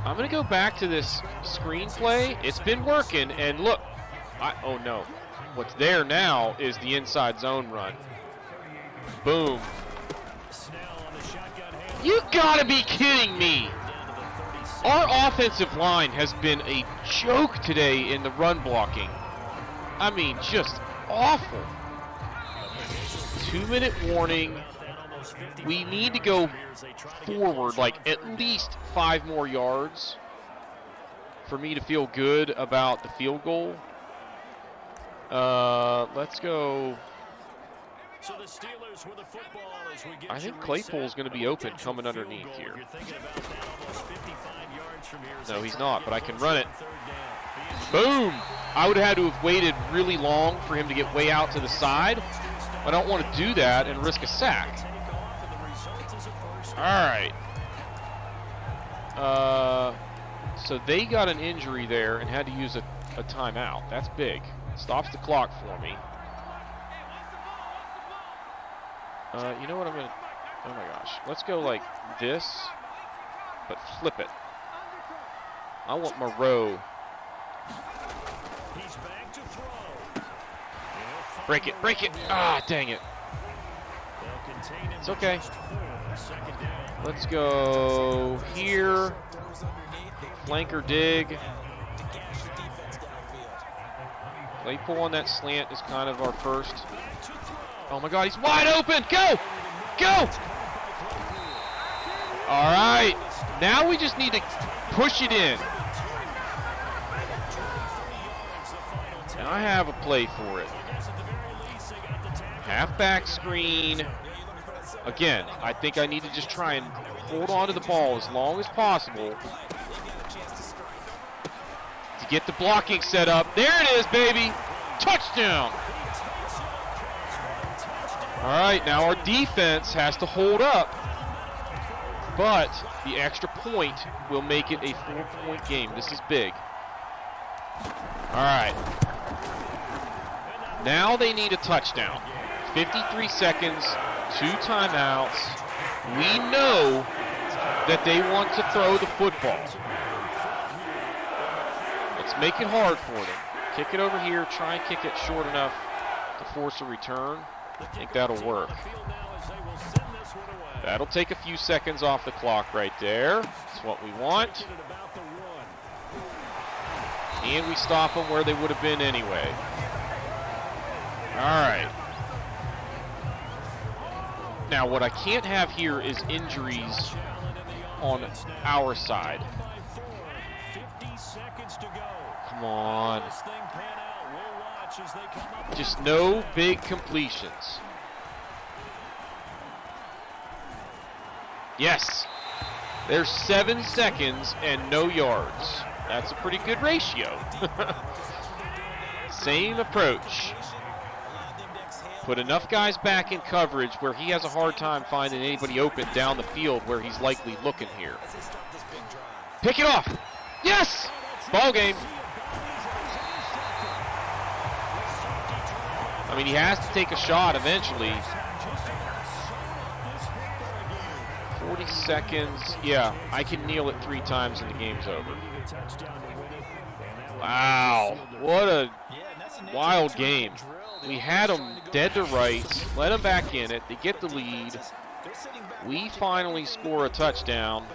I'm going to go back to this screenplay. It's been working, and look. Oh, no. What's there now is the inside zone run. Boom. You got to be kidding me. Our offensive line has been a joke today in the run blocking. I mean, just awful. 2-minute warning. We need to go forward like at least 5 more yards for me to feel good about the field goal. Let's go. I think Claypool's going to be open coming underneath here. No, he's not, but I can run it. Boom! I would have had to have waited really long for him to get way out to the side. I don't want to do that and risk a sack. All right. So they got an injury there and had to use a timeout. That's big. Stops the clock for me. You know what I'm going to... Oh, my gosh. Let's go like this, but flip it. I want Moreau. Break it, break it. Ah, dang it. It's okay. Let's go here. Flanker dig. Claypool on that slant is kind of our first. Oh my God, he's wide open. Go! Go! All right. Now we just need to push it in. And I have a play for it. Halfback screen. Again, I think I need to just try and hold on to the ball as long as possible to get the blocking set up. There it is, baby. Touchdown. All right, now our defense has to hold up, but the extra point will make it a 4-point game. This is big. All right. Now they need a touchdown. 53 seconds, 2 timeouts. We know that they want to throw the football. Let's make it hard for them. Kick it over here, try and kick it short enough to force a return. I think that'll work. That'll take a few seconds off the clock right there. That's what we want. And we stop them where they would have been anyway. All right. Now, what I can't have here is injuries on our side. Come on. Just no big completions. Yes. There's 7 seconds and no yards. That's a pretty good ratio. Same approach. Put enough guys back in coverage where he has a hard time finding anybody open down the field where he's likely looking here. Pick it off. Yes! Ball game. I mean, he has to take a shot eventually. 40 seconds. Yeah, I can kneel it 3 times and the game's over. Wow, what a wild game. We had them dead to rights, let them back in it, they get the lead. We finally score a touchdown.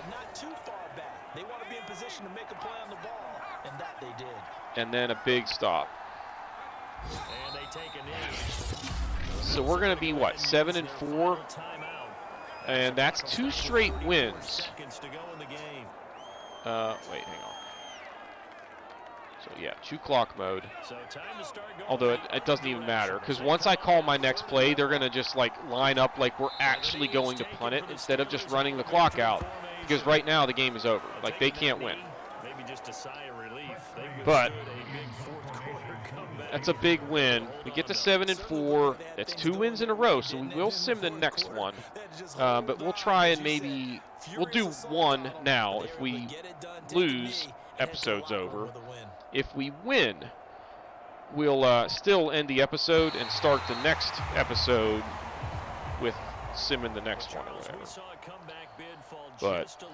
And then a big stop. So we're going to be, what, 7-4? And that's 2 straight wins. Wait, hang on. So yeah, 2 clock mode. Although it doesn't even matter, because once I call my next play, they're going to just like line up like we're actually going to punt it instead of just running the clock out. Because right now the game is over. Like, they can't win. But that's a big win. We get to 7-4. That's 2 wins in a row, so we will sim the next one. But we'll try and we'll do 1 now. If we lose, episode's over. If we win, we'll still end the episode and start the next episode with simming the next one or whatever. But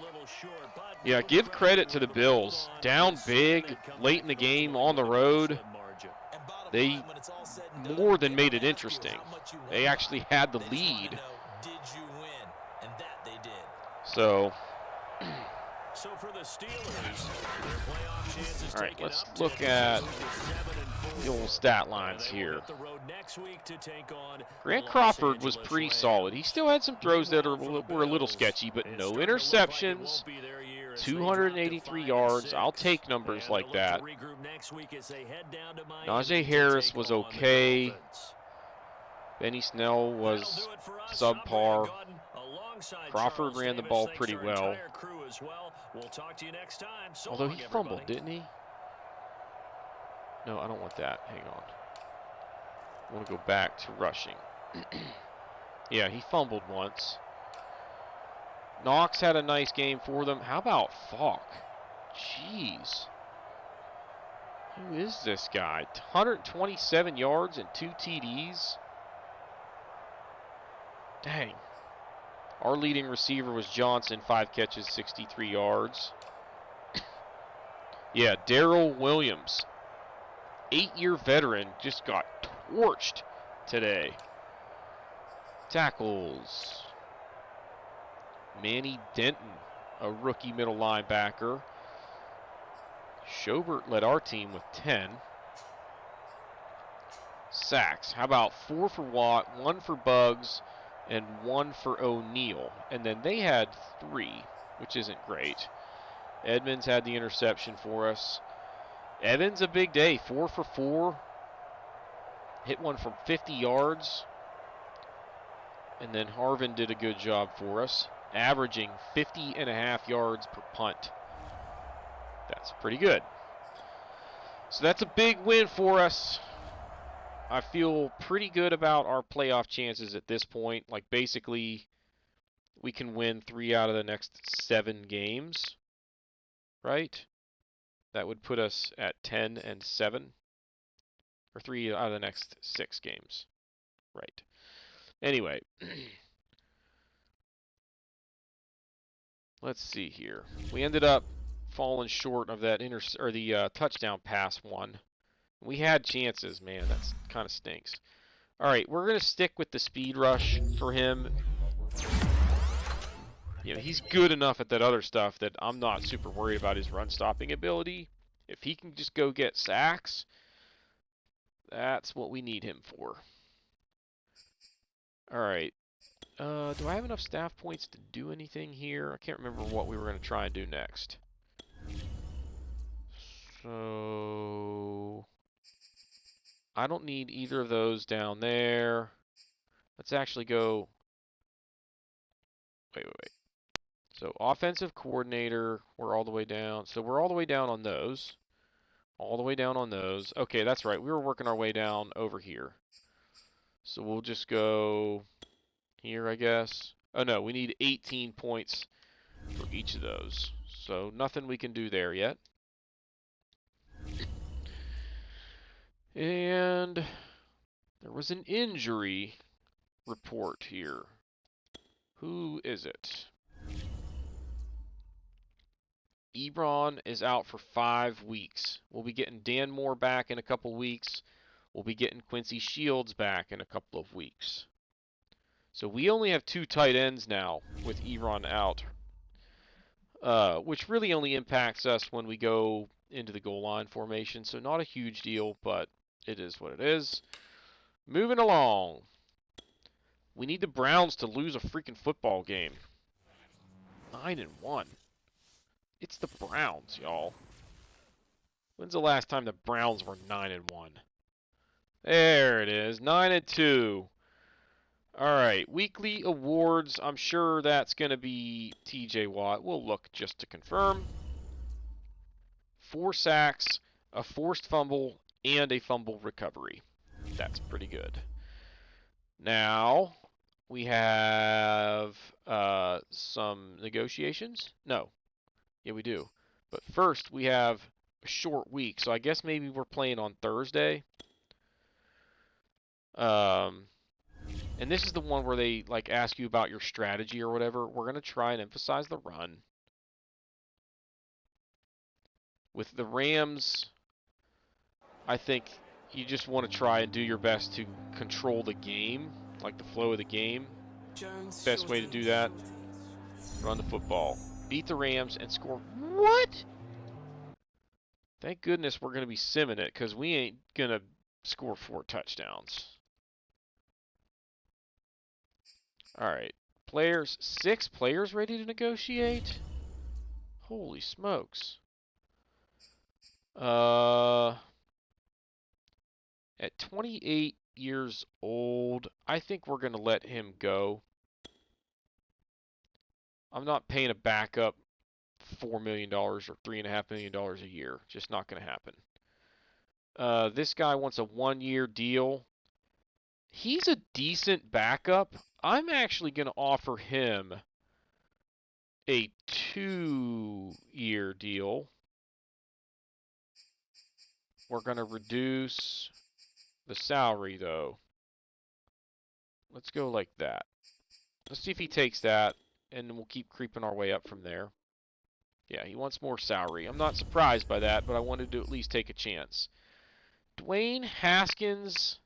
yeah, give credit to the Bills. Down big, late in the game, on the road. They more than made it interesting. They actually had the lead. So, all right, let's look at the old stat lines here. Grant Crawford was pretty solid. He still had some throws that were a little sketchy, but no interceptions. 283 yards. I'll take numbers like that. Najee Harris was okay. Benny Snell was subpar. Crawford ran the ball pretty well. Although he fumbled, didn't he? No, I don't want that. Hang on. I want to go back to rushing. Yeah, he fumbled once. Knox had a nice game for them. How about Falk? Jeez. Who is this guy? 127 yards and 2 TDs. Dang. Our leading receiver was Johnson, 5 catches, 63 yards. Yeah, Darrell Williams, 8-year veteran, just got torched today. Tackles. Manny Denton, a rookie middle linebacker. Schobert led our team with 10. Sacks. How about 4 for Watt, 1 for Buggs, and 1 for O'Neal. And then they had 3, which isn't great. Edmonds had the interception for us. Evans, a big day, 4 for 4. Hit one from 50 yards. And then Harvin did a good job for us, averaging 50.5 yards per punt. That's pretty good. So that's a big win for us. I feel pretty good about our playoff chances at this point. Like, basically, we can win 3 out of the next 7 games, right? That would put us at 10-7, or 3 out of the next 6 games, right? Anyway, let's see here. We ended up falling short of that touchdown pass one. We had chances, man. That's kind of stinks. All right, we're going to stick with the speed rush for him. You know, he's good enough at that other stuff that I'm not super worried about his run-stopping ability. If he can just go get sacks, that's what we need him for. All right. Do I have enough staff points to do anything here? I can't remember what we were going to try and do next. So I don't need either of those down there. Let's actually go. Wait. So offensive coordinator, we're all the way down. So we're all the way down on those. All the way down on those. Okay, that's right. We were working our way down over here. So we'll just go here, I guess. Oh no, we need 18 points for each of those. So nothing we can do there yet. And there was an injury report here. Who is it? Ebron is out for 5 weeks. We'll be getting Dan Moore back in a couple weeks. We'll be getting Quincy Shields back in a couple of weeks. So we only have 2 tight ends now with Ebron out, which really only impacts us when we go into the goal line formation. So not a huge deal, but it is what it is. Moving along. We need the Browns to lose a freaking football game. 9-1. It's the Browns, y'all. When's the last time the Browns were 9-1? There it is, 9-2. All right, weekly awards. I'm sure that's going to be T.J. Watt. We'll look just to confirm. 4 sacks, a forced fumble, and a fumble recovery. That's pretty good. Now, we have some negotiations. No. Yeah, we do. But first, we have a short week, so I guess maybe we're playing on Thursday. And this is the one where they like ask you about your strategy or whatever. We're going to try and emphasize the run. With the Rams, I think you just want to try and do your best to control the game, like the flow of the game. Best way to do that, run the football. Beat the Rams and score. What? Thank goodness we're going to be simming it, because we ain't going to score 4 touchdowns. All right. Players, 6 players ready to negotiate? Holy smokes. At 28 years old, I think we're going to let him go. I'm not paying a backup $4 million or $3.5 million a year. Just not going to happen. This guy wants a 1-year deal. He's a decent backup. I'm actually going to offer him a 2-year deal. We're going to reduce the salary, though. Let's go like that. Let's see if he takes that, and we'll keep creeping our way up from there. Yeah, he wants more salary. I'm not surprised by that, but I wanted to at least take a chance. Dwayne Haskins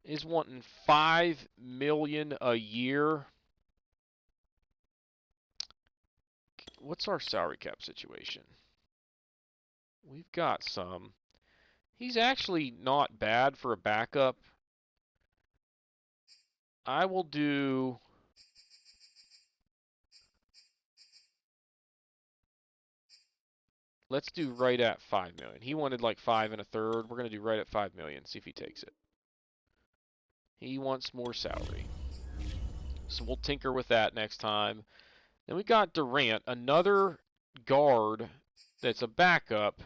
is wanting $5 million a year. What's our salary cap situation? We've got some. He's actually not bad for a backup. I will do... Let's do right at $5 million. He wanted like 5 1/3. We're going to do right at $5 million. See if he takes it. He wants more salary. So we'll tinker with that next time. Then we got Durant, another guard that's a backup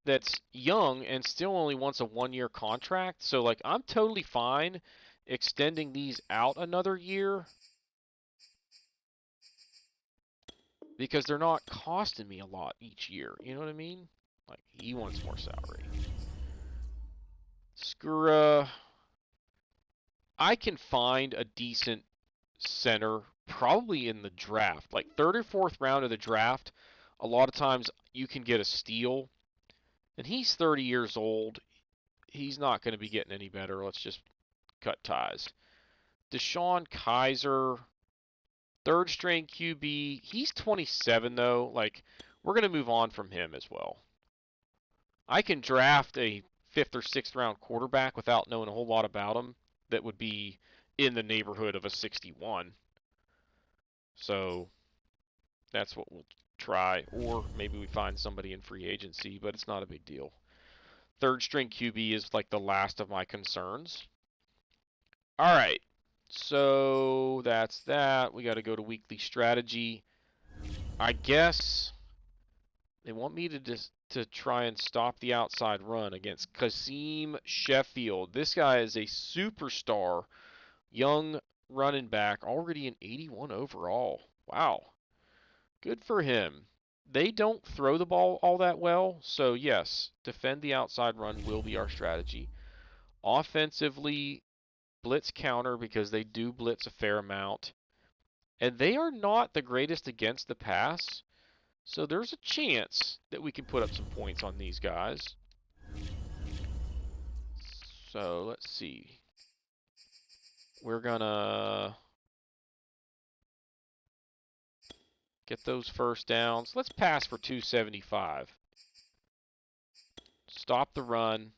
that's young and still only wants a 1-year contract. So like I'm totally fine extending these out another year because they're not costing me a lot each year. You know what I mean? Like he wants more salary. Skura, I can find a decent center probably in the draft, like 3rd or 4th round of the draft. A lot of times you can get a steal, and he's 30 years old. He's not going to be getting any better. Let's just cut ties. Deshaun Kaiser, 3rd string QB. He's 27 though. Like we're going to move on from him as well. I can draft a 5th or 6th round quarterback without knowing a whole lot about him that would be in the neighborhood of a 61. So that's what we'll try. Or maybe we find somebody in free agency, but it's not a big deal. 3rd string QB is like the last of my concerns. All right. So that's that. We got to go to weekly strategy. I guess they want me to try and stop the outside run against Kasim Sheffield. This guy is a superstar, young running back, already an 81 overall. Wow. Good for him. They don't throw the ball all that well, so yes, defend the outside run will be our strategy. Offensively, blitz counter because they do blitz a fair amount. And they are not the greatest against the pass, so there's a chance that we can put up some points on these guys. So let's see. We're gonna get those first downs. Let's pass for 275. Stop the run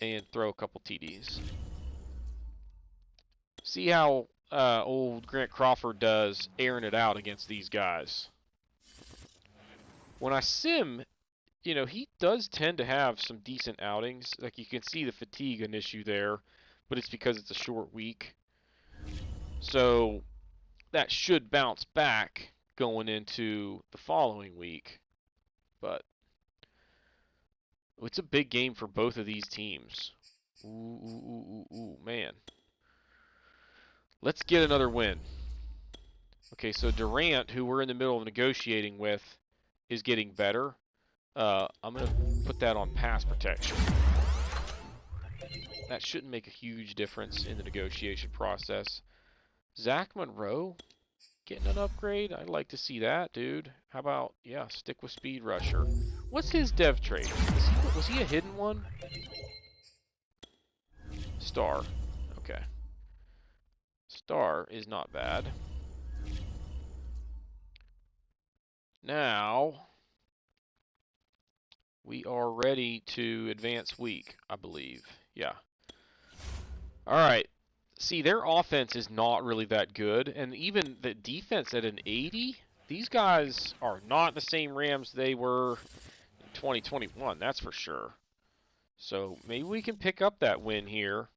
and throw a couple TDs. See how old Grant Crawford does airing it out against these guys. When I sim, you know, he does tend to have some decent outings. Like you can see the fatigue an issue there, but it's because it's a short week. So that should bounce back going into the following week. But it's a big game for both of these teams. Ooh, man. Let's get another win. Okay, so Durant, who we're in the middle of negotiating with, is getting better. I'm going to put that on pass protection. That shouldn't make a huge difference in the negotiation process. Zach Monroe getting an upgrade? I'd like to see that, dude. How about, yeah, stick with Speed Rusher. What's his dev trait? Was he a hidden one? Star. Okay. Star is not bad. Now, we are ready to advance week, I believe. Yeah. All right. See, their offense is not really that good, and even the defense at an 80, these guys are not the same Rams they were in 2021, that's for sure. So maybe we can pick up that win here.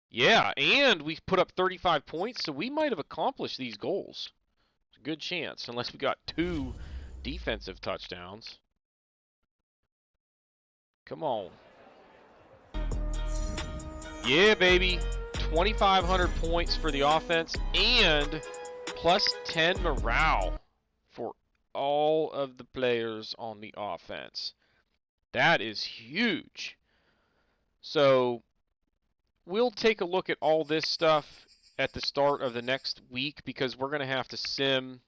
Yeah, and we put up 35 points, so we might have accomplished these goals. It's a good chance, unless we got 2 defensive touchdowns. Come on. Yeah, baby. 2,500 points for the offense and plus 10 morale for all of the players on the offense. That is huge. So we'll take a look at all this stuff at the start of the next week because we're going to have to sim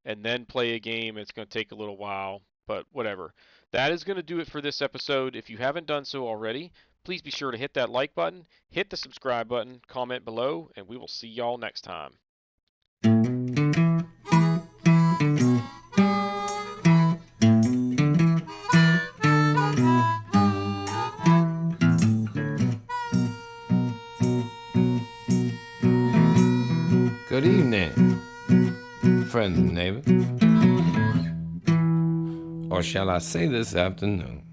and then play a game. It's going to take a little while, but whatever. That is going to do it for this episode. If you haven't done so already, please be sure to hit that like button, hit the subscribe button, comment below, and we will see y'all next time. Good evening, friends and neighbors. Or shall I say this afternoon?